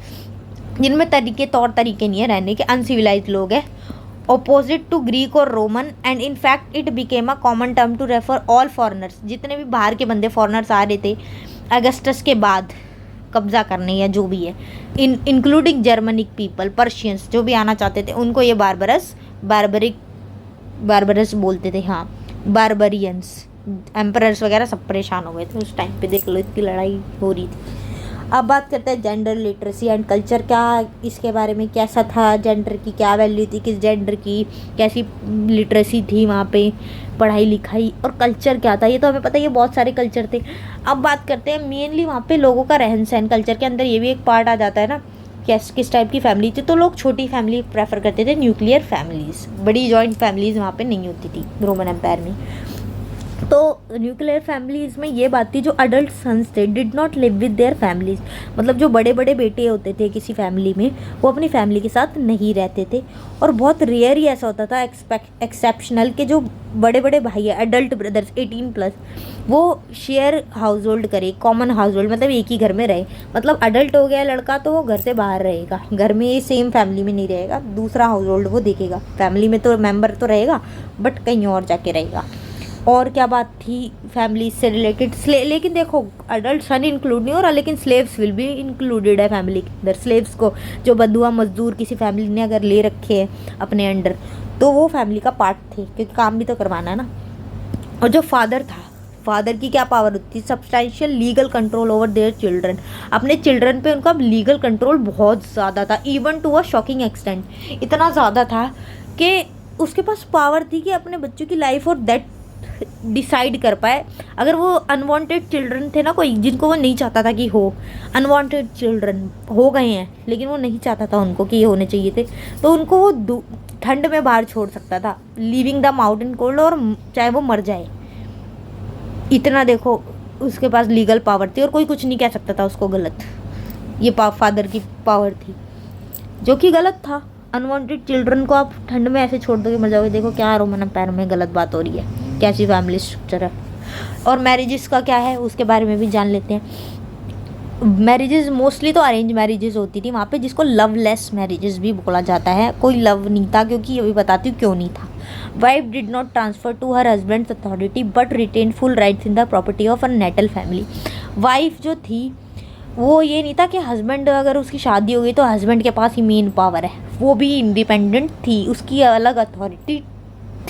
जिनमें तौर तरीके नहीं है रहने के, अनसिविलाइज्ड लोग हैं, opposite to Greek और Roman, and in fact it became a common term to refer all foreigners, जितने भी बाहर के बंदे फॉरनर्स आ रहे थे अगस्टस के बाद कब्जा करने या जो भी है, इंक्लूडिंग जर्मनिक पीपल, पर्शियंस जो भी आना चाहते थे, उनको ये बारबरस बोलते थे। हाँ, बारबरियंस। एम्परर्स वगैरह सब परेशान हो गए थे उस टाइम पे, देख लो इतनी लड़ाई हो रही थी। अब बात करते हैं जेंडर लिटरेसी एंड कल्चर, क्या इसके बारे में कैसा था, जेंडर की क्या वैल्यू थी, किस जेंडर की कैसी लिटरेसी थी वहाँ पे, पढ़ाई लिखाई, और कल्चर क्या था। ये तो हमें पता है, ये बहुत सारे कल्चर थे। अब बात करते हैं मेनली वहाँ पे लोगों का रहन सहन। कल्चर के अंदर ये भी एक पार्ट आ जाता है ना, किस टाइप की फैमिली थी। तो लोग छोटी फैमिली प्रेफर करते थे, न्यूक्लियर फैमिलीज़, बड़ी जॉइंट फैमिलीज़ वहाँ पर नहीं होती थी रोमन एम्पायर में। तो न्यूक्लियर फैमिलीज़ में ये बात थी, जो अडल्ट सन्स थे did not live with their families, मतलब जो बड़े बड़े बेटे होते थे किसी फैमिली में, वो अपनी फैमिली के साथ नहीं रहते थे। और बहुत रेयर ही ऐसा होता था एक्सेप्शनल के जो बड़े बड़े भाई है, अडल्ट ब्रदर्स 18+, वो शेयर हाउस होल्ड करे, कॉमन हाउस होल्ड, मतलब एक ही घर में रहे। मतलब अडल्ट हो गया लड़का तो वो घर से बाहर रहेगा, घर में सेम फैमिली में नहीं रहेगा, दूसरा हाउस होल्ड वो देखेगा। फैमिली में तो मेम्बर तो रहेगा बट कहीं और जाके रहेगा। और क्या बात थी फैमिली से रिलेटेड, लेकिन देखो अडल्ट सन इंक्लूड नहीं हो रहा, लेकिन स्लेव्स विल भी इंक्लूडेड है फैमिली के अंदर। स्लेव्स को, जो बदुआ मजदूर किसी फैमिली ने अगर ले रखे हैं अपने अंडर, तो वो फैमिली का पार्ट थे, क्योंकि काम भी तो करवाना है ना। और जो फादर था, फादर की क्या पावर होती थी? Substantial legal control over their children, अपने चिल्ड्रन पे उनका लीगल कंट्रोल बहुत ज़्यादा था, even to a shocking extent. इतना ज़्यादा था कि उसके पास पावर थी कि अपने बच्चों की लाइफ और डेथ डिसाइड कर पाए। अगर वो अनवांटेड चिल्ड्रन थे ना, कोई जिनको वो नहीं चाहता था कि हो, अनवांटेड चिल्ड्रन हो गए हैं लेकिन वो नहीं चाहता था उनको कि ये होने चाहिए थे, तो उनको वो ठंड में बाहर छोड़ सकता था, लीविंग द माउंटेन कोल्ड, और चाहे वो मर जाए। इतना देखो उसके पास लीगल पावर थी, और कोई कुछ नहीं कह सकता था उसको गलत। ये फादर की पावर थी, जो कि गलत था। अनवांटेड चिल्ड्रन को आप ठंड में ऐसे छोड़ दोगे, मर जाओगे। देखो क्या रोमन एम्पायर में गलत बात हो रही है, कैसी फैमिली स्ट्रक्चर है। और मैरिजेस का क्या है उसके बारे में भी जान लेते हैं। मैरिजेस मोस्टली तो अरेंज मैरिजेस होती थी वहाँ पे, जिसको लवलेस मैरिजेस भी बोला जाता है। कोई लव नहीं था, क्योंकि ये भी बताती हूँ क्यों नहीं था। Wife did not transfer to her husband's authority but retain full rights in the property of a natal family. Wife जो थी वो ये नहीं था कि हस्बैंड, अगर उसकी शादी हो गई तो हस्बैंड के पास ही मेन पावर है, वो भी इंडिपेंडेंट थी, उसकी अलग अथॉरिटी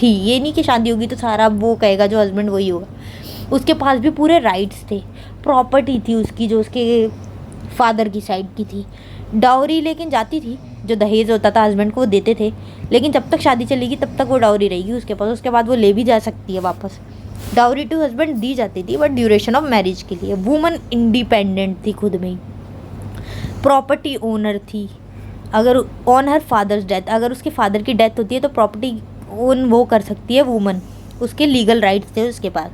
थी। ये नहीं कि शादी होगी तो सारा वो कहेगा जो हस्बैंड वही होगा, उसके पास भी पूरे राइट्स थे। प्रॉपर्टी थी उसकी जो उसके फादर की साइड की थी। डाउरी लेकिन जाती थी, जो दहेज होता था हस्बैंड को वो देते थे, लेकिन जब तक शादी चलेगी तब तक वो डाउरी रहेगी उसके पास, उसके बाद वो ले भी जा सकती है वापस। डाउरी टू हस्बैंड दी जाती थी बट ड्यूरेशन ऑफ मैरिज के लिए। वुमन इंडिपेंडेंट थी खुद में ही, प्रॉपर्टी ओनर थी। अगर ऑन हर फादर्स डेथ, अगर उसके फादर की डेथ होती है तो प्रॉपर्टी ओन वो कर सकती है वुमन, उसके लीगल राइट्स थे उसके पास।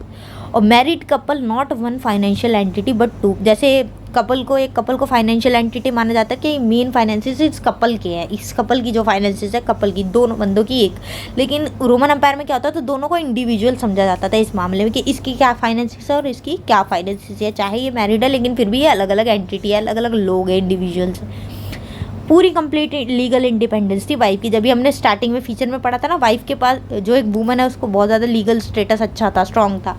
और married couple not one financial entity but two, जैसे एक कपल को फाइनेंशियल एंटिटी माना जाता है कि मेन फाइनेंसेस इस कपल के हैं, इस कपल की जो फाइनेंसेस है कपल की, दोनों बंदों की एक। लेकिन रोमन एम्पायर में क्या होता है, तो दोनों को इंडिविजुअल समझा जाता था इस मामले में, कि इसकी क्या फाइनेंसेस है और इसकी क्या फाइनेंसेस है। चाहे ये मैरिड है लेकिन फिर भी ये अलग अलग एंटिटी है, अलग अलग लोग हैं, इंडिविजुअल्स। पूरी कंप्लीट लीगल इंडिपेंडेंस थी वाइफ की। जब भी हमने स्टार्टिंग में फीचर में पढ़ा था ना, वाइफ के पास जो एक वूमन है उसको बहुत ज़्यादा लीगल स्टेटस अच्छा था, स्ट्रॉन्ग था।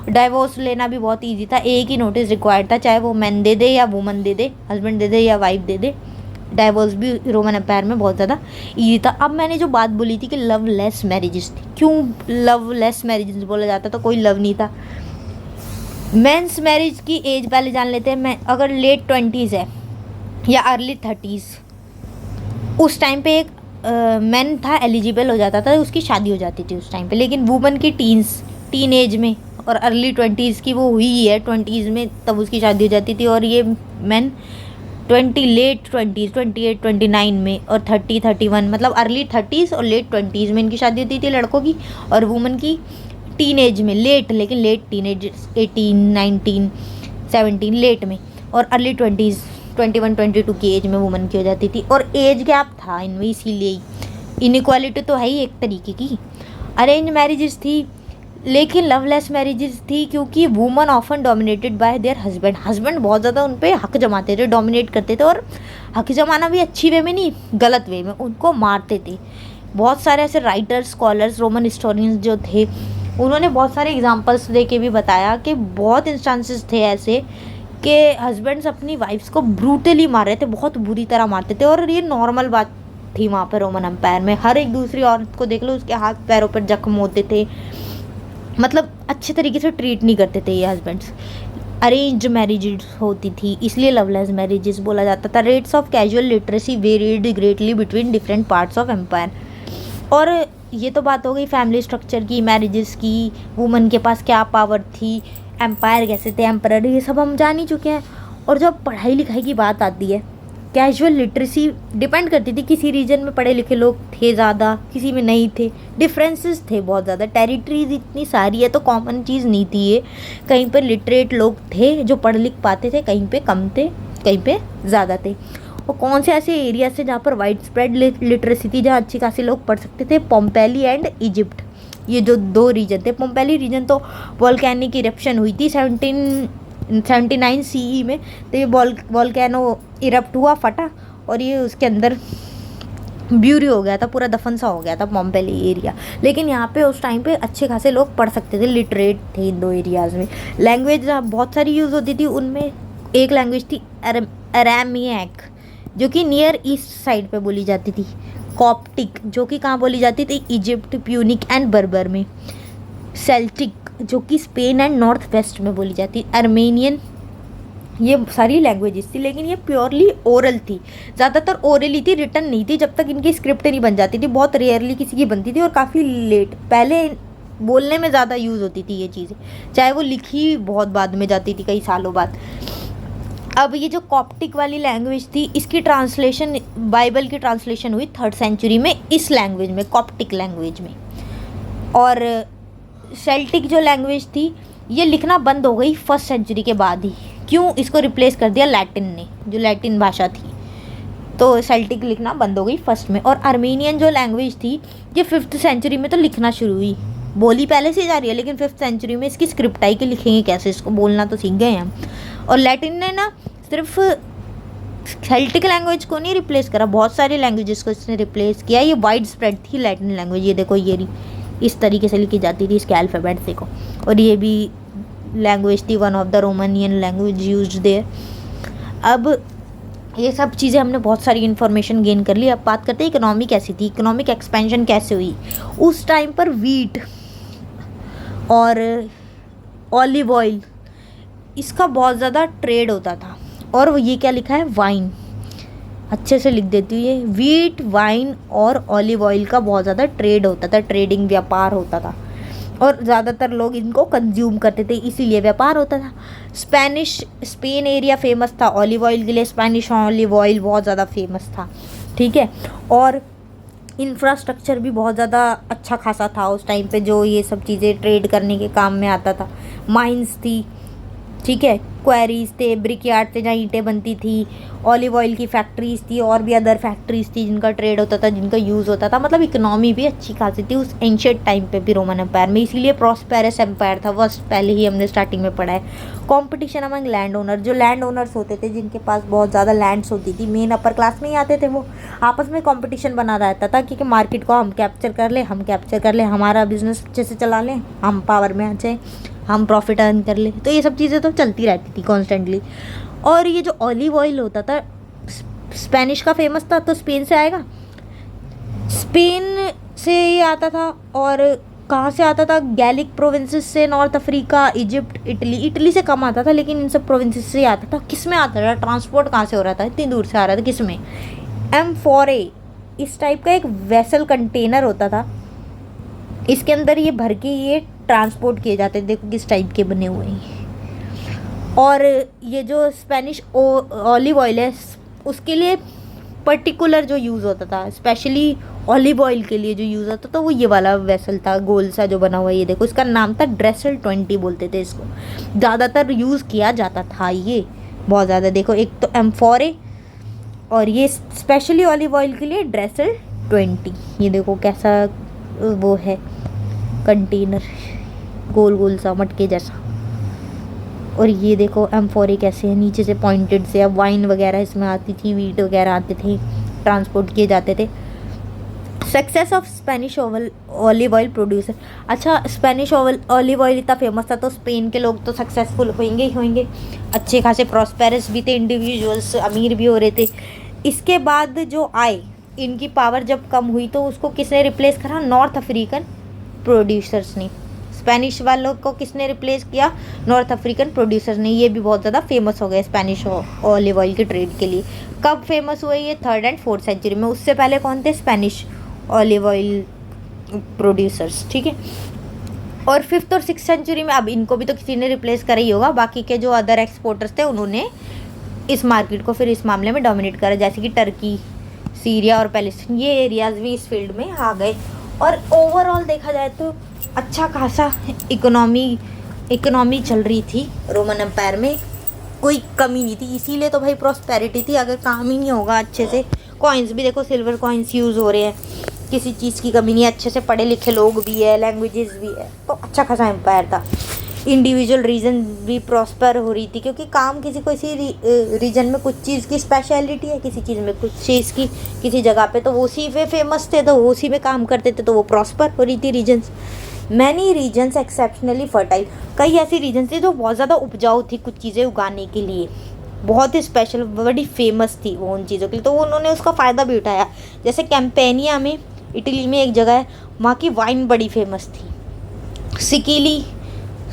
डाइवोर्स लेना भी बहुत इजी था, एक ही नोटिस रिक्वायर्ड था, चाहे वो मैन दे दे या वूमन दे दे, हस्बैंड दे दे या वाइफ दे दे। डाइवोर्स भी रोमन एम्पायर में बहुत ज़्यादा ईजी था। अब मैंने जो बात बोली थी कि लवलेस मैरिजेस थी, क्यों लवलेस मैरिजेस बोला जाता, तो कोई लव नहीं था। मेंस मैरिज की एज पहले जान लेते हैं। मैं अगर लेट 20s है या अर्ली 30s, उस टाइम पे एक मैन था एलिजिबल हो जाता था, उसकी शादी हो जाती थी उस टाइम पे। लेकिन वुमन की टीन एज में और अर्ली 20s की वो हुई है 20s में, तब उसकी शादी हो जाती थी। और ये मैन लेट 20s 28 29 में और 30 31 मतलब अर्ली 30s और लेट 20s में इनकी शादी होती थी लड़कों की। और वुमन की टीन एज में लेकिन लेट टीन एज 18 19 17 लेट में, और अर्ली 20s 21 22 की एज में वुमन की हो जाती थी। और एज गैप था इनमें, इसीलिए इनइक्वालिटी तो है ही एक तरीके की। अरेंज मैरिजेस थी लेकिन लवलेस मैरिजेस थी, क्योंकि woman often dominated by there husband बहुत ज़्यादा उन पर हक जमाते थे, डोमिनेट करते थे। और हक जमाना भी अच्छी वे में नहीं, गलत वे में, उनको मारते थे। बहुत सारे ऐसे राइटर्स स्कॉलर्स रोमन हिस्टोरियंस जो थे, उन्होंने बहुत सारे एग्जांपल्स दे के भी बताया कि बहुत इंस्टांसेस थे ऐसे कि हस्बैंड्स अपनी वाइफ्स को ब्रूटली मार रहे थे, बहुत बुरी तरह मारते थे। और ये नॉर्मल बात थी वहाँ पर रोमन एम्पायर में। हर एक दूसरी औरत को देख लो, उसके हाथ पैरों पर जख्म होते थे, मतलब अच्छे तरीके से ट्रीट नहीं करते थे ये हस्बैंड्स। अरेंज मैरिजेज होती थी, इसलिए लवलेस मैरिजेस बोला जाता था। Rates of casual literacy varied greatly between different parts of empire. और ये तो बात हो गई फैमिली स्ट्रक्चर की, मैरिजेस की, वुमन के पास क्या पावर थी, एम्पायर कैसे थे, एम्परर, ये सब हम जान ही चुके हैं। और जब पढ़ाई लिखाई की बात आती है, कैजुअल लिटरेसी डिपेंड करती थी, किसी रीजन में पढ़े लिखे लोग थे ज़्यादा, किसी में नहीं थे, डिफरेंसेस थे बहुत ज़्यादा। टेरिटरीज इतनी सारी है तो कॉमन चीज़ नहीं थी ये। कहीं पर लिटरेट लोग थे जो पढ़ लिख पाते थे, कहीं पे कम थे, कहीं पे ज़्यादा थे। और कौन से ऐसे एरियाज थे जहाँ पर वाइड स्प्रेड लिटरेसी थी, जहाँ अच्छी खासी लोग पढ़ सकते थे? पोम्पेली एंड इजिप्ट, ये जो दो रीजन थे। पोम्पेली रीजन तो वॉल्केनिक इरप्शन हुई थी 1779 CE में, तो ये वॉल्केनो इरप्ट हुआ, फटा, और ये उसके अंदर ब्यूरी हो गया था, पूरा दफन सा हो गया था पोम्पेली एरिया। लेकिन यहाँ पे उस टाइम पे अच्छे खासे लोग पढ़ सकते थे, लिटरेट थे इन दो एरियाज़ में। लैंग्वेज बहुत सारी यूज़ होती थी, उनमें एक लैंग्वेज थी अरामिक, जो कि नियर ईस्ट साइड पे बोली जाती थी। कॉप्टिक, जो कि कहाँ बोली जाती थी? इजिप्ट, प्यूनिक एंड बर्बर में। सेल्टिक, जो कि स्पेन एंड नॉर्थ वेस्ट में बोली जाती। अर्मेनियन, ये सारी लैंग्वेजेस थी, लेकिन ये प्योरली ओरल थी, ज़्यादातर ओरल ही थी, रिटन नहीं थी जब तक इनकी स्क्रिप्ट नहीं बन जाती थी। बहुत रेयरली किसी की बनती थी और काफ़ी लेट, पहले बोलने में ज़्यादा यूज़ होती थी ये चीज़ें, चाहे वो लिखी बहुत बाद में जाती थी, कई सालों बाद। अब ये जो कॉप्टिक वाली लैंग्वेज थी, इसकी ट्रांसलेशन, बाइबल की ट्रांसलेशन हुई 3rd सेंचुरी में इस लैंग्वेज में, कॉप्टिक लैंग्वेज में। और सेल्टिक जो लैंग्वेज थी, ये लिखना बंद हो गई 1st सेंचुरी के बाद ही। क्यों? इसको रिप्लेस कर दिया लैटिन ने, जो लैटिन भाषा थी, तो सेल्टिक लिखना बंद हो गई 1st में। और अर्मेनियन जो लैंग्वेज थी, ये 5th सेंचुरी में तो लिखना शुरू हुई, बोली पहले से जा रही है, लेकिन 5th सेंचुरी में इसकी स्क्रिप्ट आई कि लिखेंगे कैसे, इसको बोलना तो सीख गए हम। और लैटिन ने ना सिर्फ सेल्टिक लैंग्वेज को नहीं रिप्लेस करा, बहुत सारी लैंग्वेजेस को इसने रिप्लेस किया। ये वाइड स्प्रेड थी लैटिन लैंग्वेज, ये देखो, ये इस तरीके से लिखी जाती थी, इसके अल्फ़ाबेट देखो। और ये भी लैंग्वेज थी one of the Romanian language used there. अब ये सब चीज़ें हमने बहुत सारी इन्फॉर्मेशन गेन कर ली। अब बात करते हैं इकोनॉमी कैसी थी, इकोनॉमिक एक्सपेंशन कैसे हुई। उस टाइम पर वीट और ऑलिव ऑयल, इसका बहुत ज़्यादा ट्रेड होता था। और वो ये क्या लिखा है? वाइन, अच्छे से लिख देती हूँ, ये वीट, वाइन और ऑलिव ऑयल का बहुत ज़्यादा ट्रेड होता था, ट्रेडिंग, व्यापार होता था। और ज़्यादातर लोग इनको कंज्यूम करते थे, इसीलिए व्यापार होता था। स्पेन एरिया फेमस था ऑलिव ऑयल के लिए, स्पेनिश ऑलिव ऑयल बहुत ज़्यादा फेमस था, ठीक है। और इंफ्रास्ट्रक्चर भी बहुत ज़्यादा अच्छा खासा था उस टाइम पे, जो ये सब चीज़ें ट्रेड करने के काम में आता था। माइंस थी, ठीक है, क्वेरीज थे, ब्रिक यार्ड थे जहाँ ईंटें बनती थी, ऑलिव ऑयल की फैक्ट्रीज थी, और भी अदर फैक्ट्रीज थी जिनका ट्रेड होता था, जिनका यूज़ होता था। मतलब इकोनॉमी भी अच्छी खासी थी उस एंशिएंट टाइम पे भी रोमन एम्पायर में, इसीलिए प्रॉस्पेरस एम्पायर था। फर्स्ट पहले ही हमने स्टार्टिंग में पढ़ा है। कॉम्पिटिशन अमंग लैंड ओनर, जो लैंड ओनर्स होते थे जिनके पास बहुत ज़्यादा लैंड्स होती थी, मेन अपर क्लास में ही आते थे, वो आपस में कॉम्पिटिशन बना रहता था कि मार्केट को हम कैप्चर कर ले, हमारा बिजनेस अच्छे से चला लें, हम पावर में आ जाए, हम प्रॉफिट अर्न कर ले। तो ये सब चीज़ें तो चलती रहती थी कॉन्स्टेंटली। और ये जो ऑलिव ऑयल होता था, स्पेनिश का फेमस था, तो स्पेन से आएगा, स्पेन से ये आता था। और कहाँ से आता था? गैलिक प्रोविंसेस से, नॉर्थ अफ्रीका, इजिप्ट, इटली से कम आता था, लेकिन इन सब प्रोविंसेस से आता था। किस में आता था? ट्रांसपोर्ट कहाँ से हो रहा था? इतनी दूर से आ रहा था, किस में? एम्फोरे, इस टाइप का एक वेसल कंटेनर होता था, इसके अंदर ये भर के ये ट्रांसपोर्ट किए जाते थे। देखो किस टाइप के बने हुए हैं। और ये जो स्पेनिश ऑलिव ऑयल है उसके लिए पर्टिकुलर जो यूज़ होता था, स्पेशली ऑलिव ऑयल के लिए जो यूज़ होता था वो ये वाला वेसल था, गोल सा जो बना हुआ है। ये देखो इसका नाम था ड्रेसल 20 बोलते थे इसको, ज़्यादातर यूज़ किया जाता था ये बहुत ज़्यादा। देखो एक तो एम्फोरे और ये स्पेशली ऑलिव ऑयल के लिए ड्रेसल 20। ये देखो कैसा वो है कंटेनर, गोल गोल सा मटके जैसा। और ये देखो एम्फोरे कैसे है, नीचे से पॉइंटेड से। अब वाइन वगैरह इसमें आती थी, वीट वगैरह आते थे, ट्रांसपोर्ट किए जाते थे। Success of Spanish olive oil producer. अच्छा, स्पेनिश ऑलिव ऑयल इतना फेमस था तो स्पेन के लोग तो सक्सेसफुल होंगे ही होंगे, अच्छे खासे प्रॉस्पेरस भी थे, इंडिविजुअल्स अमीर भी हो रहे थे। इसके बाद जो आए, इनकी पावर जब कम हुई तो उसको किसने रिप्लेस करा? नॉर्थ अफ्रीकन प्रोड्यूसर्स ने। स्पेनिश वालों को किसने रिप्लेस किया? नॉर्थ अफ्रीकन प्रोड्यूसर ने। ये भी बहुत ज़्यादा फेमस हो गए स्पेनिश ऑलिव ऑयल के ट्रेड के लिए। कब फेमस हुए ये? 3rd and 4th सेंचुरी में। उससे पहले कौन थे? स्पेनिश ऑलिव ऑयल प्रोड्यूसर्स, ठीक है। और 5th और 6th सेंचुरी में अब इनको भी तो किसी ने रिप्लेस करा ही होगा। बाकी के जो अदर एक्सपोर्टर्स थे उन्होंने इस मार्केट को फिर इस मामले में डोमिनेट करा, जैसे कि टर्की, सीरिया और पैलेस्टीन, ये एरियाज भी इस फील्ड में आ गए। और ओवरऑल देखा जाए तो अच्छा खासा इकोनॉमी चल रही थी रोमन एम्पायर में, कोई कमी नहीं थी। इसीलिए तो भाई प्रॉस्पेरिटी थी। अगर काम ही नहीं होगा अच्छे से, कॉइन्स भी देखो सिल्वर कॉइन्स यूज़ हो रहे हैं, किसी चीज़ की कमी नहीं है, अच्छे से पढ़े लिखे लोग भी है, लैंग्वेजेस भी है, तो अच्छा खासा एम्पायर था। इंडिविजुअल रीजन भी प्रॉस्पर हो रही थी, क्योंकि काम किसी को इसी रीजन में कुछ चीज़ की स्पेशलिटी है, किसी चीज़ में कुछ चीज़ की किसी जगह पे, तो वो उसी पे फेमस थे, तो वो उसी में काम करते थे, तो वो प्रॉस्पर हो रही थी regions. Many regions exceptionally fertile. कई ऐसी रीजन्स थी जो बहुत ज़्यादा उपजाऊ थी कुछ चीज़ें उगाने के लिए, बहुत ही स्पेशल, बड़ी फेमस थी वो उन चीज़ों के लिए, तो उन्होंने उसका फ़ायदा भी उठाया। जैसे कैंपेनिया में, इटली में एक जगह है, वहाँ की वाइन बड़ी फेमस थी।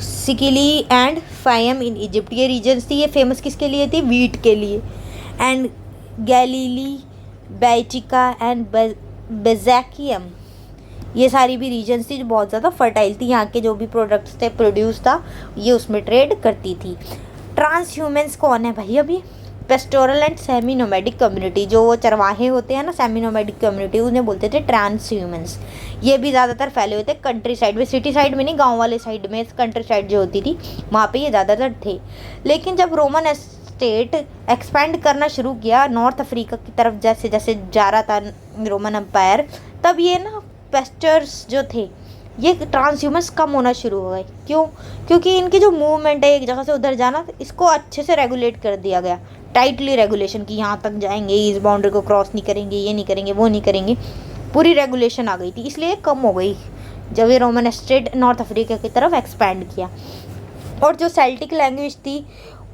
सिकिली एंड फायम इन इजिप्ट, ये रीजन्स थी। ये फेमस किसके लिए थी? वीट के लिए। एंड गैलीली, बैचिका एंड बेजैकियम, ये सारी भी रीजन्स थी जो बहुत ज़्यादा फर्टाइल थी। यहाँ के जो भी प्रोडक्ट्स थे, प्रोड्यूस था, ये उसमें ट्रेड करती थी। ट्रांस ह्यूमन्स कौन है भाई? अभी pastoral and semi nomadic community, जो वो चरवाहे होते हैं ना, सेमी नोमैडिक कम्युनिटी, उन्हें बोलते थे ट्रांस ह्यूमन्स। ये भी ज़्यादातर फैले हुए थे कंट्री साइड में, सिटी साइड में नहीं, गांव वाले साइड में, कंट्री साइड जो होती थी वहाँ पे ये ज़्यादातर थे। लेकिन जब रोमन स्टेट एक्सपैंड करना शुरू किया नॉर्थ अफ्रीका की तरफ, जैसे जैसे जा रहा था रोमन एम्पायर, तब ये ना पेस्टर्स जो थे, ये ट्रांसह्यूमन्स कम होना शुरू हो गए। क्यों? क्योंकि इनकी जो मूवमेंट है एक जगह से उधर जाना, इसको अच्छे से रेगुलेट कर दिया गया, टाइटली रेगुलेशन की, यहाँ तक जाएंगे, इस बाउंड्री को क्रॉस नहीं करेंगे, ये नहीं करेंगे, वो नहीं करेंगे, पूरी रेगुलेशन आ गई थी, इसलिए कम हो गई जब ये रोमन स्टेट नॉर्थ अफ्रीका की तरफ एक्सपैंड किया। और जो सेल्टिक लैंग्वेज थी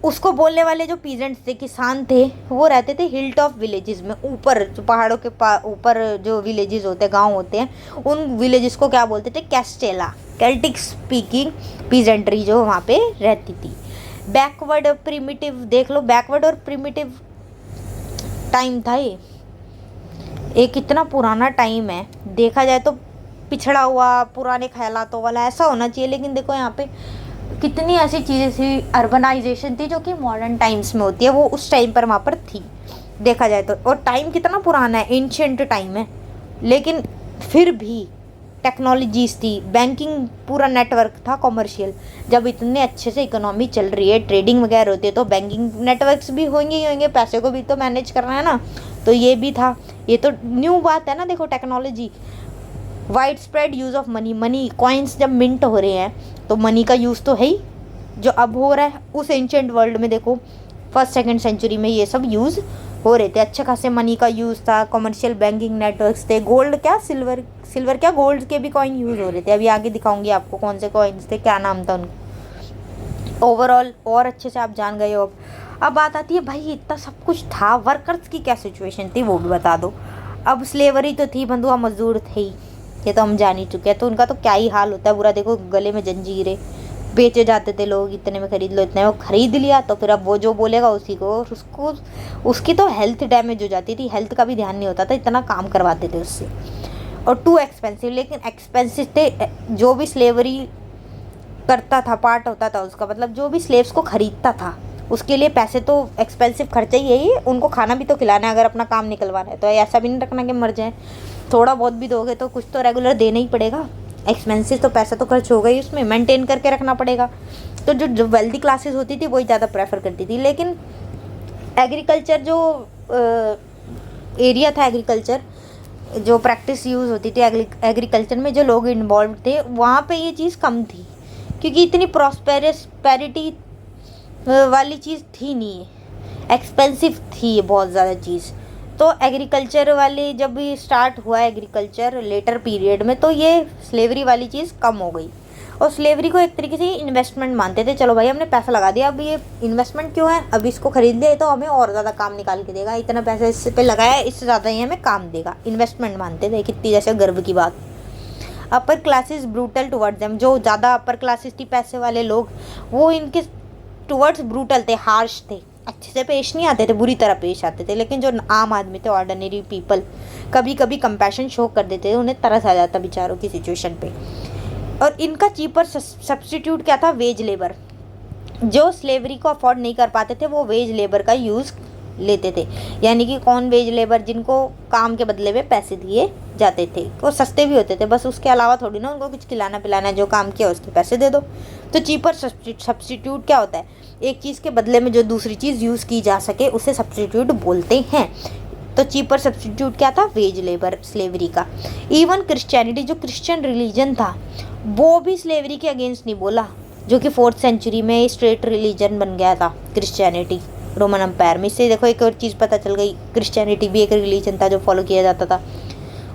उसको बोलने वाले जो पीजेंट्स थे, किसान थे, वो रहते थे हिल टॉप विलेजेस में, ऊपर जो पहाड़ों के ऊपर जो विलेजेस होते हैं, गांव होते हैं, उन विलेजेस को क्या बोलते थे? कैस्टेला, केल्टिक स्पीकिंग पीजेंट्री जो वहाँ पे रहती थी। बैकवर्ड और प्रिमिटिव देख लो, बैकवर्ड और प्रिमिटिव टाइम था ये कितना पुराना टाइम है, देखा जाए तो पिछड़ा हुआ, पुराने ख्यालातों वाला ऐसा होना चाहिए। लेकिन देखो यहाँ पे कितनी ऐसी चीज़ें थी, अर्बनाइजेशन थी जो कि मॉडर्न टाइम्स में होती है, वो उस टाइम पर वहाँ पर थी देखा जाए तो। और टाइम कितना पुराना है, एंशिएंट टाइम है, लेकिन फिर भी टेक्नोलॉजीज थी, बैंकिंग पूरा नेटवर्क था कॉमर्शियल। जब इतने अच्छे से इकोनॉमी चल रही है, ट्रेडिंग वगैरह होती है, तो बैंकिंग नेटवर्क्स भी होंगे ही होंगे, पैसे को भी तो मैनेज करना है ना, तो ये भी था। ये तो न्यू बात है ना, देखो technology. Wide spread use of money, coins जब मिंट हो रहे हैं तो मनी का यूज़ तो है ही, जो अब हो रहा है। उस एंशिएंट वर्ल्ड में देखो 1st 2nd सेंचुरी में ये सब यूज़ हो रहे थे, अच्छे खासे मनी का यूज़ था, कमर्शियल बैंकिंग नेटवर्क्स थे, गोल्ड क्या सिल्वर क्या गोल्ड के भी कॉइन यूज़ हो रहे थे। अभी आगे दिखाऊंगी आपको कौन से कॉइन्स थे, क्या नाम था उनका। ओवरऑल और अच्छे से आप जान गए हो। अब बात आती है भाई इतना सब कुछ था, वर्कर्स की क्या सिचुएशन थी वो भी बता दो। अब स्लेवरी तो थी, बंधुआ मजदूर थे ही, ये तो हम जान ही चुके हैं, तो उनका तो क्या ही हाल होता है बुरा। देखो गले में जंजीरें, बेचे जाते थे लोग, इतने में खरीद लो, इतने में खरीद लिया, तो फिर अब वो जो बोलेगा उसी को, और उसको उसकी तो हेल्थ डैमेज हो जाती थी, हेल्थ का भी ध्यान नहीं होता था, इतना काम करवाते थे उससे। और टू एक्सपेंसिव, लेकिन एक्सपेंसिव थे। जो भी स्लेवरी करता था, पार्ट होता था उसका, मतलब जो भी स्लेव्स को खरीदता था उसके लिए पैसे तो एक्सपेंसिव खर्चा ही है, उनको खाना भी तो खिलाना है अगर अपना काम निकलवाना है, तो ऐसा भी नहीं रखना कि मर जाए। थोड़ा बहुत भी दोगे तो कुछ तो रेगुलर देना ही पड़ेगा, एक्सपेंसिव तो पैसा तो खर्च होगा ही, उसमें मेंटेन करके रखना पड़ेगा। तो जो वेल्दी क्लासेस होती थी वही ज़्यादा प्रेफर करती थी। लेकिन एग्रीकल्चर जो एरिया था, एग्रीकल्चर जो प्रैक्टिस यूज़ होती थी एग्रीकल्चर में, जो लोग इन्वॉल्व थे, वहाँ पे ये चीज़ कम थी, क्योंकि इतनी प्रॉस्पेरिटी वाली चीज़ थी नहीं, एक्सपेंसिव थी ये बहुत ज़्यादा चीज़। तो एग्रीकल्चर वाली जब भी स्टार्ट हुआ एग्रीकल्चर लेटर पीरियड में, तो ये स्लेवरी वाली चीज़ कम हो गई। और स्लेवरी को एक तरीके से इन्वेस्टमेंट मानते थे, चलो भाई हमने पैसा लगा दिया, अब ये इन्वेस्टमेंट क्यों है, अब इसको खरीद लिया तो हमें और ज़्यादा काम निकाल के देगा, इतना पैसा इस पे लगाया, इससे ज़्यादा ही हमें काम देगा, इन्वेस्टमेंट मानते थे। कितनी जैसे गर्व की बात। Upper classes brutal towards them, जो ज़्यादा अपर क्लासेस थी, पैसे वाले लोग, वो इनके टुवर्ड्स ब्रूटल थे, हार्श थे, अच्छे से पेश नहीं आते थे, बुरी तरह पेश आते थे। लेकिन जो आम आदमी थे, ऑर्डिनरी पीपल, कभी कभी कंपैशन शो कर देते थे, उन्हें तरस आ जाता बेचारों की सिचुएशन पे। और इनका चीपर सब्स्टिट्यूट क्या था, वेज लेबर। जो स्लेवरी को अफोर्ड नहीं कर पाते थे वो वेज लेबर का यूज़ लेते थे, यानी कि कौन वेज लेबर, जिनको काम के बदले में पैसे दिए जाते थे, वो सस्ते भी होते थे, बस उसके अलावा थोड़ी ना उनको कुछ खिलाना पिलाना, जो काम किया उसके पैसे दे दो। तो चीपर सब्स्टिट्यूट क्या होता है, एक चीज़ के बदले में जो दूसरी चीज़ यूज़ की जा सके उसे सब्स्टिट्यूट बोलते हैं। तो चीपर सब्स्टिट्यूट क्या था, वेज लेबर, स्लेवरी का। इवन क्रिश्चियनिटी, जो क्रिश्चियन रिलीजन था, वो भी स्लेवरी के अगेंस्ट नहीं बोला, जो कि 4th सेंचुरी में स्टेट रिलीजन बन गया था क्रिश्चियनिटी रोमन अम्पायर में। इससे देखो एक और चीज़ पता चल गई, क्रिश्चियनिटी भी एक रिलीजन था जो फॉलो किया जाता था,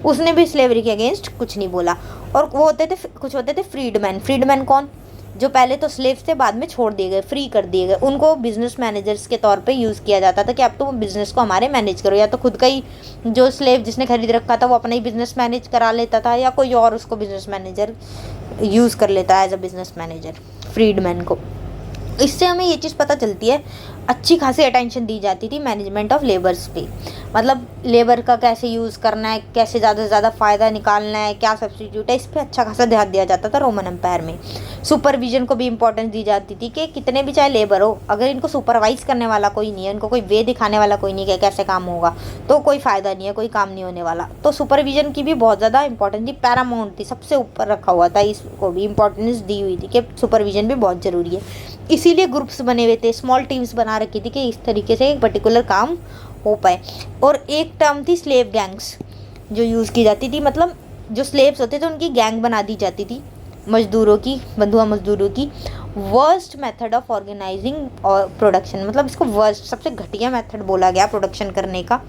उसने भी स्लेवरी के अगेंस्ट कुछ नहीं बोला। और वो कुछ होते थे फ्रीडमैन। फ्रीडमैन कौन, जो पहले तो स्लेव्स थे, बाद में छोड़ दिए गए, फ्री कर दिए गए, उनको बिजनेस मैनेजर्स के तौर पे यूज़ किया जाता था कि अब तुम बिजनेस को हमारे मैनेज करो, या तो खुद का ही जो स्लेव जिसने खरीद रखा था वो अपना ही बिजनेस मैनेज करा लेता था, या कोई और उसको बिजनेस मैनेजर यूज़ कर लेता है as a business manager freedman को। इससे हमें ये चीज़ पता चलती है, अच्छी खासी अटेंशन दी जाती थी मैनेजमेंट ऑफ लेबर्स पे, मतलब लेबर का कैसे यूज़ करना है, कैसे ज़्यादा से ज़्यादा फ़ायदा निकालना है, क्या सब्स्टिट्यूट है, इस पर अच्छा खासा ध्यान दिया जाता था रोमन एम्पायर में। सुपरविजन को भी इंपॉर्टेंस दी जाती थी कि कितने भी चाहे लेबर हो, अगर इनको सुपरवाइज करने वाला कोई नहीं है, इनको कोई वे दिखाने वाला कोई नहीं है कैसे काम होगा, तो कोई फ़ायदा नहीं है, कोई काम नहीं होने वाला। तो सुपरविजन की भी बहुत ज़्यादा इंपॉर्टेंस थी, पैरामाउंट थी, सबसे ऊपर रखा हुआ था, इसको भी इंपॉर्टेंस दी हुई थी कि सुपरविजन भी बहुत ज़रूरी है। इसीलिए ग्रुप्स बने हुए थे, स्मॉल टीम्स बना रखी थी कि इस तरीके से एक पर्टिकुलर काम हो पाए। और एक टर्म थी स्लेव गैंग्स जो यूज़ की जाती थी, मतलब जो स्लेव्स होते थे उनकी गैंग बना दी जाती थी, मजदूरों की, बंधुआ मजदूरों की। वर्स्ट मेथड ऑफ ऑर्गेनाइजिंग और प्रोडक्शन, मतलब इसको वर्स्ट, सबसे घटिया मेथड बोला गया प्रोडक्शन करने का।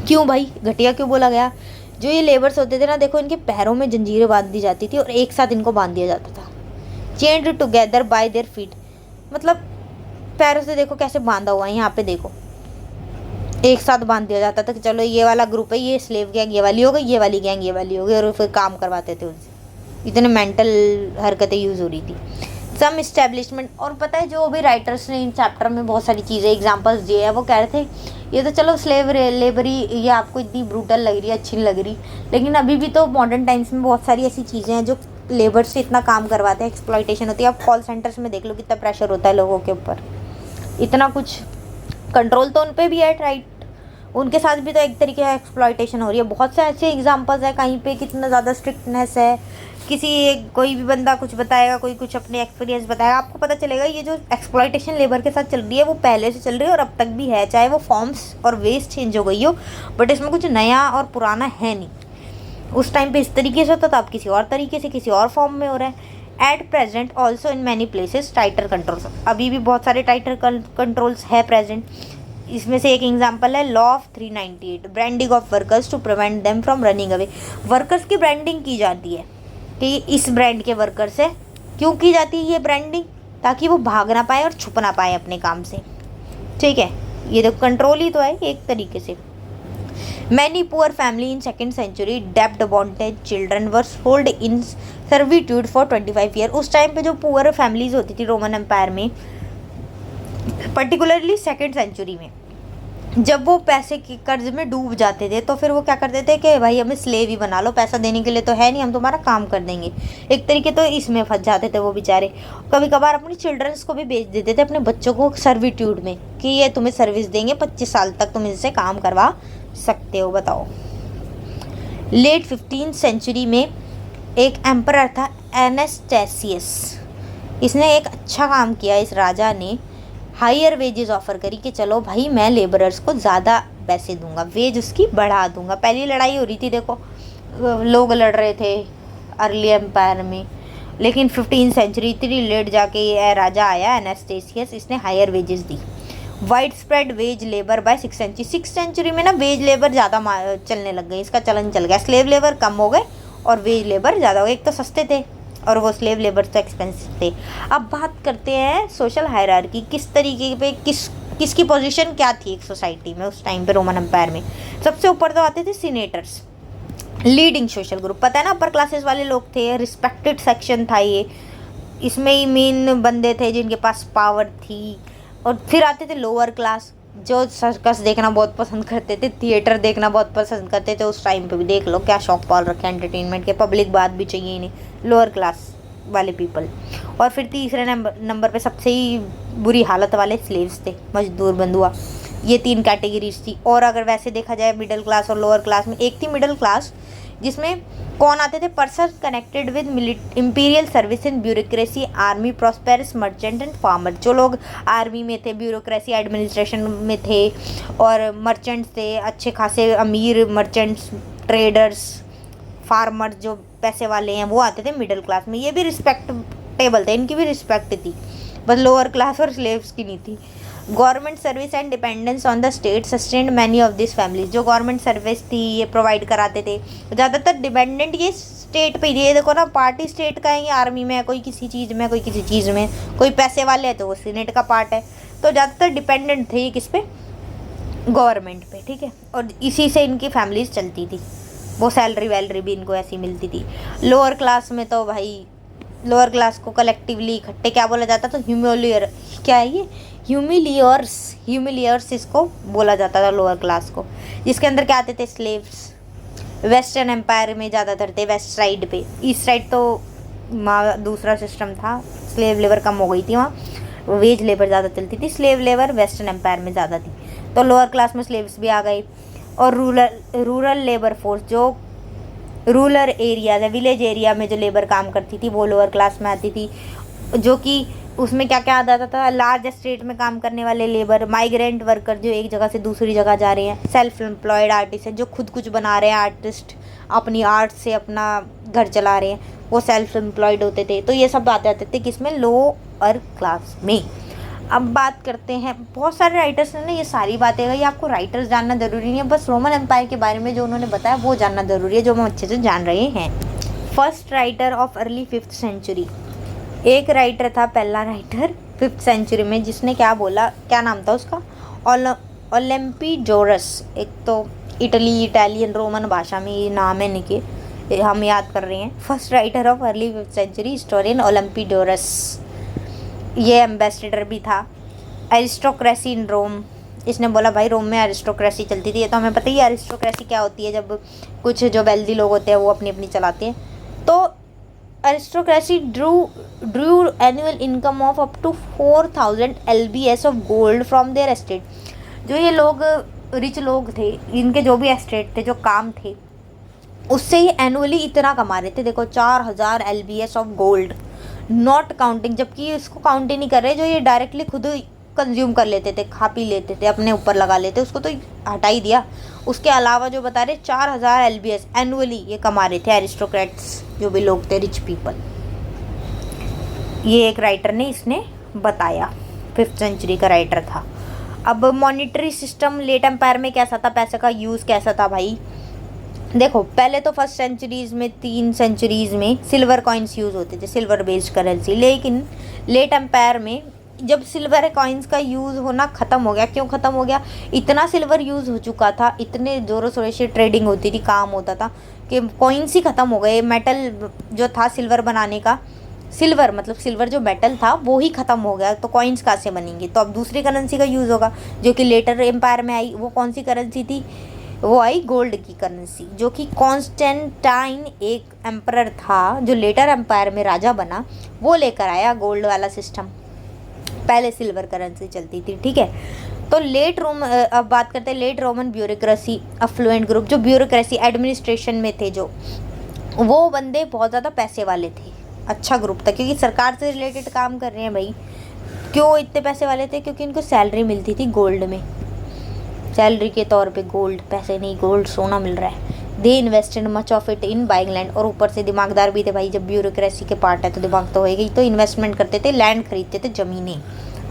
क्यों भाई घटिया क्यों बोला गया, जो ये लेबर्स होते थे ना, देखो इनके पैरों में जंजीरें बांध दी जाती थी और एक साथ इनको बांध दिया जाता था, chained together by their feet, मतलब पैरों से देखो कैसे बांधा हुआ है, यहाँ पे देखो एक साथ बांध दिया जाता था कि चलो ये वाला ग्रुप है, ये स्लेव गैंग ये वाली हो गई, ये वाली गैंग ये वाली हो गई, और फिर काम करवाते थे उनसे। इतने मेंटल हरकतें यूज़ हो रही थी। सम इस्टेब्लिशमेंट, और पता है जो भी राइटर्स ने इन चैप्टर में बहुत सारी चीज़ें एग्जांपल्स दिए हैं, वो कह रहे थे ये तो चलो स्लेव लेबरी ये आपको इतनी ब्रूटल लग रही है, अच्छी नहीं लग रही, लेकिन अभी भी तो मॉडर्न टाइम्स में बहुत सारी ऐसी चीज़ें हैं जो लेबर से इतना काम करवाते हैं, एक्सप्लॉइटेशन होती है। आप कॉल सेंटर्स में देख लो कितना प्रेशर होता है लोगों के ऊपर, इतना कुछ कंट्रोल तो उन पर भी है, राइट, उनके साथ भी तो एक तरीके का एक्सप्लॉइटेशन हो रही है। बहुत से ऐसे एग्जांपल्स है, कहीं पे कितना ज़्यादा स्ट्रिक्टनेस है, कोई भी बंदा कुछ बताएगा, कोई कुछ अपने एक्सपीरियंस बताएगा, आपको पता चलेगा ये जो एक्सप्लॉइटेशन लेबर के साथ चल रही है वो पहले से चल रही है और अब तक भी है, चाहे वो फॉर्म्स और वेज चेंज हो गई हो, बट इसमें कुछ नया और पुराना है नहीं। उस टाइम पे इस तरीके से होता था, अब किसी और तरीके से किसी और फॉर्म में हो रहा है। At present also in many places tighter controls, अभी भी बहुत सारे टाइटर कंट्रोल्स है प्रेजेंट। इसमें से एक एग्जांपल है law of 398, branding of workers to prevent them from running away. Workers की ब्रांडिंग की जाती है कि इस ब्रांड के वर्कर्स है, क्यों की जाती है ये ब्रांडिंग, ताकि वो भाग ना पाए और छुप ना पाए अपने काम से, ठीक है, ये तो कंट्रोल ही तो है एक तरीके से। Many poor family in second century डेप्ट bondage children were sold in servitude for 25 year. उस टाइम पे जो पुअर फैमिलीज होती थी रोमन एम्पायर में, पर्टिकुलरली सेकेंड सेंचुरी में, जब वो पैसे के कर्ज में डूब जाते थे तो फिर वो क्या करते थे कि भाई हमें स्लेव ही बना लो, पैसा देने के लिए तो है नहीं, हम तुम्हारा काम कर देंगे। एक तरीके तो इसमें फंस जाते थे वो बेचारे। कभी कभार अपनी चिल्ड्रंस को भी बेच देते थे, अपने बच्चों को सर्विट्यूड में, कि ये तुम्हें सर्विस देंगे 25 साल तक, तुम इनसे काम करवा सकते हो। बताओ। लेट 15th सेंचुरी में एक एम्परर था एनास्टेसियस। इसने एक अच्छा काम किया, इस राजा ने हायर वेजेस ऑफर करी कि चलो भाई मैं लेबरर्स को ज़्यादा पैसे दूंगा, वेज उसकी बढ़ा दूंगा। पहली लड़ाई हो रही थी, देखो लोग लड़ रहे थे अर्ली एम्पायर में, लेकिन 15th सेंचुरी इतनी लेट जाके ये राजा आया एनास्टेसियस, इसने हायर वेजेस दी। Wide spread wage labour by 6th century. 6th century में ना वेज लेबर ज़्यादा चलने लग गई, इसका चलन चल गया। स्लेव लेबर कम हो गए और वेज लेबर ज़्यादा हो गए। एक तो सस्ते थे और वो स्लेव लेबर तो एक्सपेंसिव थे। अब बात करते हैं सोशल हायरार्की, किस तरीके पे किसकी पोजीशन क्या थी एक सोसाइटी में उस टाइम पे रोमन एम्पायर में। सबसे ऊपर तो आते थे सीनेटर्स, लीडिंग सोशल ग्रुप, पता है ना, अपर क्लासेस वाले लोग थे, रिस्पेक्टेड सेक्शन था ये, इसमें ही मेन बंदे थे जिनके पास पावर थी। और फिर आते थे लोअर क्लास, जो सर्कस देखना बहुत पसंद करते थे, थिएटर देखना बहुत पसंद करते थे। उस टाइम पे भी देख लो क्या शौक पाल रखे एंटरटेनमेंट के, पब्लिक बात भी चाहिए इन्हें, लोअर क्लास वाले पीपल। और फिर तीसरे नंबर पे सबसे ही बुरी हालत वाले स्लेव्स थे, मजदूर बंधुआ। ये 3 कैटेगरीज थी। और अगर वैसे देखा जाए मिडिल क्लास और लोअर क्लास में, एक थी मिडिल क्लास जिसमें कौन आते थे, person connected with imperial service in bureaucracy, army, prosperous, merchant and farmer. जो लोग आर्मी में थे, ब्यूरोक्रेसी एडमिनिस्ट्रेशन में थे, और मर्चेंट्स थे, अच्छे खासे अमीर मर्चेंट्स, ट्रेडर्स, फार्मर जो पैसे वाले हैं, वो आते थे मिडिल क्लास में। ये भी रिस्पेक्टेबल थे, इनकी भी रिस्पेक्ट थी, बस लोअर क्लास और स्लेव्स की नहीं थी। Government service and dependence on the state sustained many of this families. जो गवर्नमेंट सर्विस थी ये प्रोवाइड कराते थे, ज़्यादातर डिपेंडेंट ये स्टेट पे। ये देखो ना, पार्टी स्टेट का है, ये आर्मी में है, कोई किसी चीज़ में, कोई किसी चीज़ में, कोई पैसे वाले है तो वो सीनेट का पार्ट है। तो ज़्यादातर डिपेंडेंट थे ये किस पे, गवर्नमेंट पे, ठीक है। और इसी से इनकी फैमिलीज चलती थी, वो सैलरी वैलरी भी इनको ऐसी मिलती थी। लोअर क्लास में तो भाई, लोअर क्लास को कलेक्टिवली इकट्ठे क्या बोला जाता, तो ह्यूमिलियर, क्या है ये, ह्यूमिलियर्स इसको बोला जाता था लोअर क्लास को, जिसके अंदर क्या आते थे, स्लेव्स। वेस्टर्न एम्पायर में ज़्यादातर थे वेस्ट साइड पे, ईस्ट साइड तो वहाँ दूसरा सिस्टम था, स्लेव लेबर कम हो गई थी, वहाँ वेज लेबर ज़्यादा चलती थी। स्लेव लेबर वेस्टर्न एम्पायर में ज़्यादा थी, तो लोअर क्लास में स्लेव्स भी आ गए। और रूरल लेबर फोर्स, जो रूरल एरिया है, विलेज एरिया में जो लेबर काम करती थी वो लोअर क्लास में आती थी, जो कि उसमें क्या क्या आ जाता था, लार्ज एस्टेट में काम करने वाले लेबर, माइग्रेंट वर्कर जो एक जगह से दूसरी जगह जा रहे हैं, सेल्फ एम्प्लॉयड आर्टिस्ट है जो खुद कुछ बना रहे हैं, आर्टिस्ट अपनी आर्ट से अपना घर चला रहे हैं, वो सेल्फ एम्प्लॉयड होते थे। तो ये सब आते आते थे किसमें, लोअर क्लास में। अब बात करते हैं, बहुत सारे राइटर्स ने ना ये सारी बातें कही, आपको राइटर्स जानना ज़रूरी नहीं है, बस रोमन एम्पायर के बारे में जो उन्होंने बताया वो जानना ज़रूरी है, जो हम अच्छे से जान रहे हैं। First writer of early 5th century, एक राइटर था, पहला राइटर 5th सेंचुरी में, जिसने क्या बोला, क्या नाम था उसका, ओलम्पीडोरस। एक तो इटालियन रोमन भाषा में ये नाम है इनके, हम याद कर रहे हैं। First writer of early 5th century historian Olympiodorus, ये एम्बेसडर भी था। एरिस्टोक्रेसी इन रोम, इसने बोला भाई रोम में एरिस्टोक्रेसी चलती थी, ये तो हमें पता ही है एरिस्टोक्रेसी क्या होती है, जब कुछ जो वेल्दी लोग होते हैं वो अपनी अपनी चलाते हैं। तो aristocracy drew annual income of up to 4000 LBS of gold from their estate. जो ये लोग रिच लोग थे, इनके जो भी एस्टेट थे, जो काम थे, उससे ही एनुअली इतना कमा रहे थे। देखो 4000 LBS of gold, not counting, जबकि इसको काउंट ही नहीं कर रहे, जो ये डायरेक्टली खुद कंज्यूम कर लेते थे, खा पी लेते थे, अपने ऊपर लगा लेते, उसको तो हटा ही दिया। उसके अलावा जो बता रहे 4000 LBS एनुअली ये कमा रहे थे एरिस्टोक्रेट्स, जो भी लोग थे, रिच पीपल। ये एक राइटर ने इसने बताया, 5th सेंचुरी का राइटर था। अब मॉनिटरी सिस्टम लेट एम्पायर में कैसा था, पैसे का यूज़ कैसा था भाई, देखो पहले तो 1st सेंचुरीज़ में, 3 सेंचुरीज़ में सिल्वर कॉइन्स यूज़ होते थे, सिल्वर बेस्ड करेंसी। लेकिन लेट एम्पायर में जब सिल्वर कॉइन्स का यूज़ होना ख़त्म हो गया, क्यों ख़त्म हो गया, इतना सिल्वर यूज़ हो चुका था, इतने ज़ोरों शोरों से ट्रेडिंग होती थी, काम होता था कि कॉइन्स ही ख़त्म हो गए। मेटल जो था सिल्वर बनाने का, सिल्वर मतलब सिल्वर जो मेटल था वो ही ख़त्म हो गया, तो कॉइन्स कहाँ से बनेंगे। तो अब दूसरी करेंसी का यूज़ होगा जो कि लेटर एम्पायर में आई। वो कौन सी करेंसी थी, वो आई गोल्ड की करेंसी, जो कि कॉन्स्टेंटाइन एक एम्परर था जो लेटर एम्पायर में राजा बना, वो लेकर आया गोल्ड वाला सिस्टम। पहले सिल्वर करेंसी चलती थी, ठीक है। तो अब बात करते हैं late Roman bureaucracy affluent group. जो ब्यूरोक्रेसी एडमिनिस्ट्रेशन में थे जो, वो बंदे बहुत ज़्यादा पैसे वाले थे, अच्छा ग्रुप था, क्योंकि सरकार से रिलेटेड काम कर रहे हैं भाई। क्यों इतने पैसे वाले थे, क्योंकि इनको सैलरी मिलती थी गोल्ड में, सैलरी के तौर पे गोल्ड, पैसे नहीं गोल्ड सोना मिल रहा है। दे invested much of it in buying land, और ऊपर से दिमागदार भी थे भाई, जब ब्यूरोक्रेसी के पार्ट है तो दिमाग तो होएगा ही, तो इन्वेस्टमेंट करते थे, लैंड खरीदते थे, ज़मीनें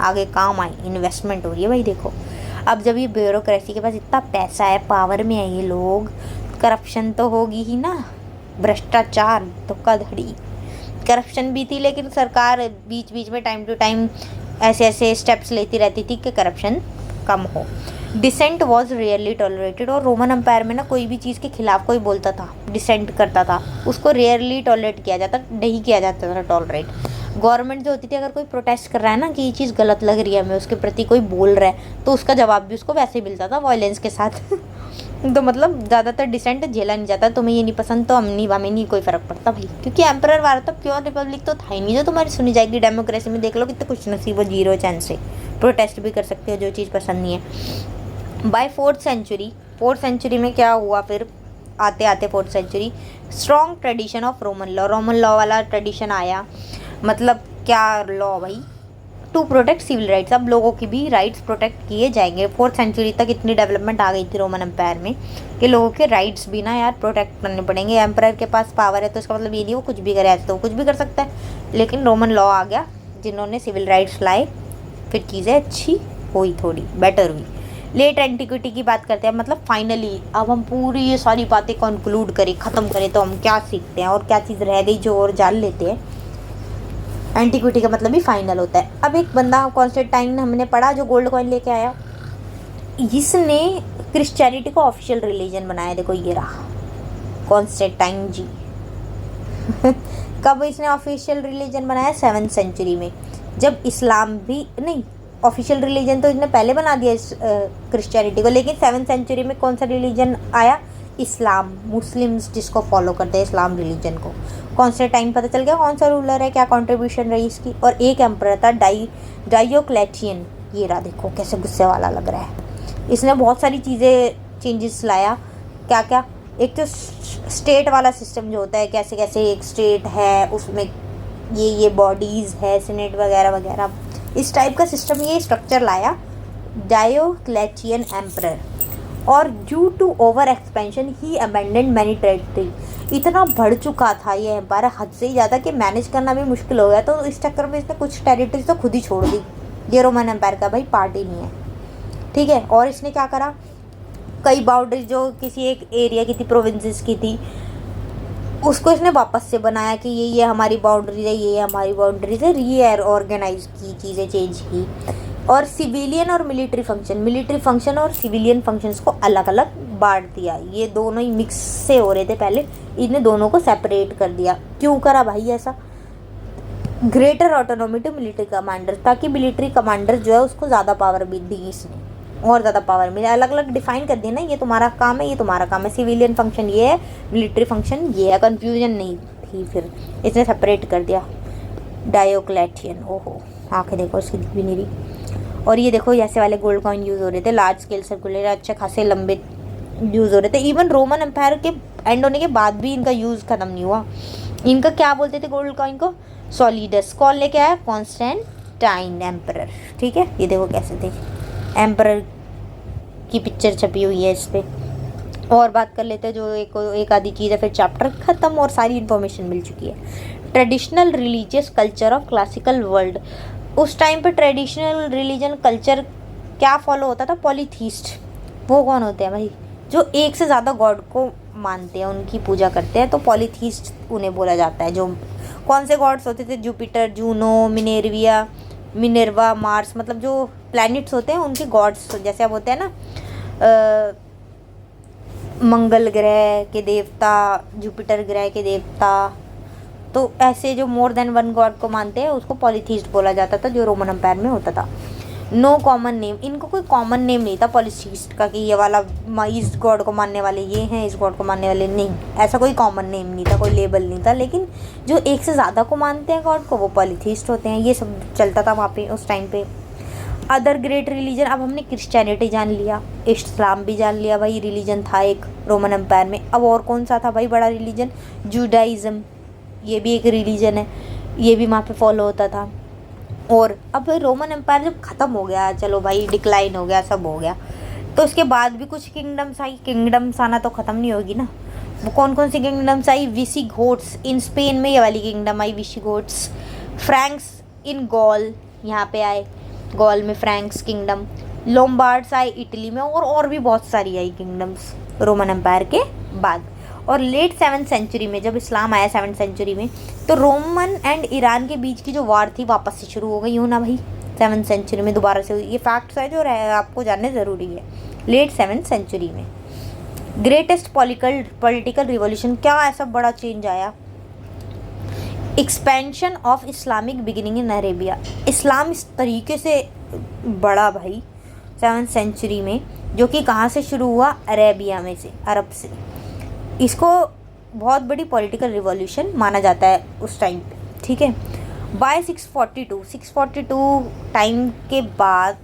आगे काम आई, इन्वेस्टमेंट हो रही है भाई। देखो अब जब ये ब्यूरोक्रेसी के पास इतना पैसा है, पावर में है ये लोग, करप्शन तो होगी ही ना, भ्रष्टाचार, धोखाधड़ी, करप्शन भी थी, लेकिन सरकार बीच बीच में टाइम टू टाइम ऐसे ऐसे स्टेप्स लेती रहती थी कि करप्शन कम हो। डिसेंट वॉज रेयरली टॉलरेटेड, और रोमन एम्पायर में ना कोई भी चीज़ के खिलाफ कोई बोलता था, डिसेंट करता था, उसको रेयरली टॉलरेट किया जाता, नहीं किया जाता था टॉलरेट। गवर्नमेंट जो होती थी, अगर कोई प्रोटेस्ट कर रहा है ना कि ये चीज़ गलत लग रही है हमें, उसके प्रति कोई बोल रहा है, तो उसका जवाब भी उसको वैसे ही मिलता था, वायलेंस के साथ। तो मतलब ज़्यादातर डिसेंट झेला नहीं जाता, तुम्हें ये नहीं पसंद तो हमें नहीं कोई फ़र्क पड़ता भाई, क्योंकि एम्परर वाला तो प्योर रिपब्लिक तो था ही नहीं जो तुम्हारी सुनी जाएगी। डेमोक्रेसी में देख लो कितने खुश नसीब हो, जीरो चांस से प्रोटेस्ट भी कर सकते हो जो चीज़ पसंद नहीं है। बाय फोर्थ सेंचुरी में क्या हुआ फिर, आते आते fourth century, strong tradition of Roman law वाला ट्रेडिशन आया। मतलब क्या लॉ भाई, टू प्रोटेक्ट सिविल राइट्स, अब लोगों की भी राइट्स प्रोटेक्ट किए जाएंगे। फोर्थ सेंचुरी तक इतनी डेवलपमेंट आ गई थी रोमन एम्पायर में कि लोगों के राइट्स भी ना यार प्रोटेक्ट करने पड़ेंगे। एम्पायर के पास पावर है तो इसका मतलब ये नहीं वो कुछ भी करे, ऐसे तो वो कुछ भी कर सकता है, लेकिन रोमन लॉ आ गया जिन्होंने सिविल राइट्स लाए, फिर चीज़ें अच्छी हुई, थोड़ी बेटर हुई। लेट एंटिक्विटी की बात करते हैं, मतलब फाइनली अब हम पूरी ये सारी बातें कंक्लूड करें, ख़त्म करें, तो हम क्या सीखते हैं और क्या चीज़ रह गई जो और जान लेते हैं। एंटिक्विटी का मतलब ही फाइनल होता है। अब एक बंदा कॉन्स्टेंटाइन हमने पढ़ा जो गोल्ड कॉइन लेके आया, इसने क्रिश्चियनिटी को ऑफिशियल रिलीजन बनाया। देखो ये रहा कॉन्स्टेंटाइन जी। कब इसने ऑफिशियल रिलीजन बनाया, 7th सेंचुरी में, जब इस्लाम भी नहीं, ऑफिशियल रिलीजन तो इसने पहले बना दिया क्रिश्चियनिटी को, लेकिन 7th सेंचुरी में कौन सा रिलीजन आया, इस्लाम, मुस्लिम्स जिसको फॉलो करते हैं इस्लाम रिलीजन को। कॉन्स्टेंटाइन पता चल गया कौन सा रूलर है, क्या कंट्रीब्यूशन रही इसकी। और एक एम्परर था डायोक्लेटियन, ये रहा, देखो कैसे गुस्से वाला लग रहा है। इसने बहुत सारी चीज़ें चेंजेस लाया, क्या क्या, एक तो स्टेट वाला सिस्टम जो होता है, कैसे कैसे एक स्टेट है उसमें ये बॉडीज़ है, सीनेट वगैरह वगैरह, इस टाइप का सिस्टम, ये स्ट्रक्चर लाया डायोक्लेटियन एम्परर। और ड्यू टू ओवर एक्सपेंशन ही अबेंडेंड मैनी टेरिटरी, इतना बढ़ चुका था ये एम्पायर हद से ही ज़्यादा कि मैनेज करना भी मुश्किल हो गया, तो इस चक्कर में इसने कुछ टेरिटरीज तो खुद ही छोड़ दी। ये रोमन एम्पायर का भाई पार्ट ही नहीं है, ठीक है। और इसने क्या करा, कई बाउंड्री जो किसी एक एरिया की थी, प्रोविंसेस की थी, उसको इसने वापस से बनाया कि ये हमारी बाउंड्रीज है, ये हमारी बाउंड्रीज है, रीऑर्गेनाइज की, चीज़ें चेंज की। और सिविलियन और मिलिट्री फंक्शन और सिविलियन फंक्शंस को अलग अलग बांट दिया। ये दोनों ही मिक्स से हो रहे थे पहले, इन्हें दोनों को सेपरेट कर दिया। क्यों करा भाई ऐसा, greater autonomy to military commander, ताकि मिलिट्री कमांडर जो है उसको ज़्यादा पावर भी दी इसने, और ज़्यादा पावर मिले, अलग अलग डिफाइन कर दिया ना, ये तुम्हारा काम है, ये तुम्हारा काम है, सिविलियन फंक्शन ये है, मिलिट्री फंक्शन ये है, कन्फ्यूजन नहीं थी, फिर इसने सेपरेट कर दिया। डायोक्लेटियन, ओहो आँखें देखो इसकी दिख भी नहीं रही। और ये देखो ऐसे वाले गोल्ड कॉइन यूज़ हो रहे थे, लार्ज स्केल सर्कुलर, अच्छे खासे लंबे यूज़ हो रहे थे। इवन रोमन एम्पायर के एंड होने के बाद भी इनका यूज़ ख़त्म नहीं हुआ। इनका क्या बोलते थे गोल्ड कॉइन को, सॉलिडस। कौन लेके आया, कॉन्स्टेंटाइन एम्परर, ठीक है। ये देखो कैसे थे, एम्परर की पिक्चर छपी हुई है इस पर। और बात कर लेते हैं जो एक आधी चीज़ है, फिर चैप्टर ख़त्म और सारी इन्फॉर्मेशन मिल चुकी है। Traditional religious culture of classical world, उस टाइम पे ट्रेडिशनल रिलीजन कल्चर क्या फॉलो होता था, पॉलीथीस्ट। वो कौन होते हैं भाई, जो एक से ज़्यादा गॉड को मानते हैं, उनकी पूजा करते हैं, तो पॉलीथीस्ट उन्हें बोला जाता है। जो कौन से गॉड्स होते थे, जुपिटर, जूनो, मिनेर्विया, मिनर्वा, मार्स, मतलब जो प्लैनेट्स होते हैं उनके गॉड्स, जैसे अब होते हैं ना मंगल ग्रह के देवता, जुपिटर ग्रह के देवता, तो ऐसे जो मोर देन वन गॉड को मानते हैं उसको पॉलीथीस्ट बोला जाता था, जो रोमन एम्पायर में होता था। नो कॉमन नेम, इनको कोई कॉमन नेम नहीं था पॉलीथीस्ट का कि ये वाला इस गॉड को मानने वाले ये हैं, इस गॉड को मानने वाले नहीं, ऐसा कोई कॉमन नेम नहीं था, कोई लेबल नहीं था। लेकिन जो एक से ज़्यादा को मानते हैं गॉड को वो पॉलीथीस्ट होते हैं, ये सब चलता था वहाँ पे उस टाइम पे। अदर ग्रेट रिलीजन, अब हमने क्रिश्चियनिटी जान लिया, इस्लाम भी जान लिया, भाई रिलीजन था एक रोमन एम्पायर में। अब और कौन सा था भाई बड़ा रिलीजन? जुडाइज़म, ये भी एक रिलीजन है, ये भी वहाँ पे फॉलो होता था। और अब रोमन एम्पायर जब ख़त्म हो गया, चलो भाई डिक्लाइन हो गया, सब हो गया, तो उसके बाद भी कुछ किंगडम्स आई। किंगडम्स आना तो ख़त्म नहीं होगी ना। वो कौन कौन सी किंगडम्स आई? विसिगोट्स इन स्पेन में, ये वाली किंगडम आई विसिगोट्स। फ्रैंक्स इन गॉल, यहाँ पे आए गॉल में फ्रैंक्स किंगडम। लोम्बार्ड्स आए इटली में, और भी बहुत सारी आई किंगडम्स रोमन एम्पायर के बाद। और लेट 7th सेंचुरी में जब इस्लाम आया 7th सेंचुरी में, तो रोमन एंड ईरान के बीच की जो वार थी वापस से शुरू हो गई हो ना भाई 7th सेंचुरी में दोबारा से। ये फैक्ट्स है जो आपको जानने ज़रूरी है। लेट 7th सेंचुरी में ग्रेटेस्ट पॉलिटिकल रिवॉल्यूशन, क्या ऐसा बड़ा चेंज आया? Expansion of Islamic beginning in Arabia, Islam इस तरीके से बढ़ा भाई 7th सेंचुरी में, जो कि कहाँ से शुरू हुआ? अरेबिया में से, अरब से। इसको बहुत बड़ी पॉलिटिकल रिवॉल्यूशन माना जाता है उस टाइम पे, ठीक है। बाय 642 टाइम के बाद,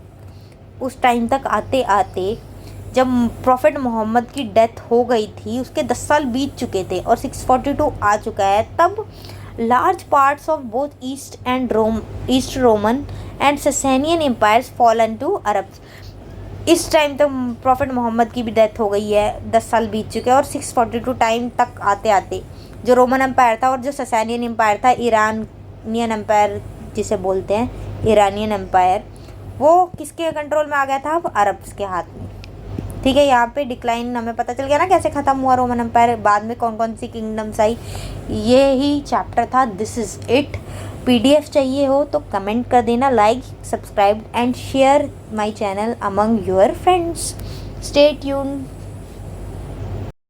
उस टाइम तक आते आते जब प्रॉफिट मोहम्मद की डेथ हो गई थी, उसके 10 साल बीत चुके थे और 642 आ चुका है, तब large parts of both East Roman and Sasanian empires fallen to Arabs. इस टाइम तक प्रॉफिट मोहम्मद की भी डेथ हो गई है, 10 साल बीत चुके हैं, और 642 टाइम तक आते आते जो रोमन एम्पायर था और जो ससेनियन एम्पायर था, ईरानियन एम्पायर जिसे बोलते हैं, ईरानियन एम्पायर, वो किसके कंट्रोल में आ गया था? अब अरब्स के हाथ में, ठीक है। यहाँ पे डिक्लाइन हमें पता चल गया ना कैसे ख़त्म हुआ रोमन एम्पायर, बाद में कौन कौन सी किंगडम्स आई। ये ही चैप्टर था, दिस इज़ इट। PDF चाहिए हो तो कमेंट कर देना, like, subscribe and share my channel among your friends. Stay tuned.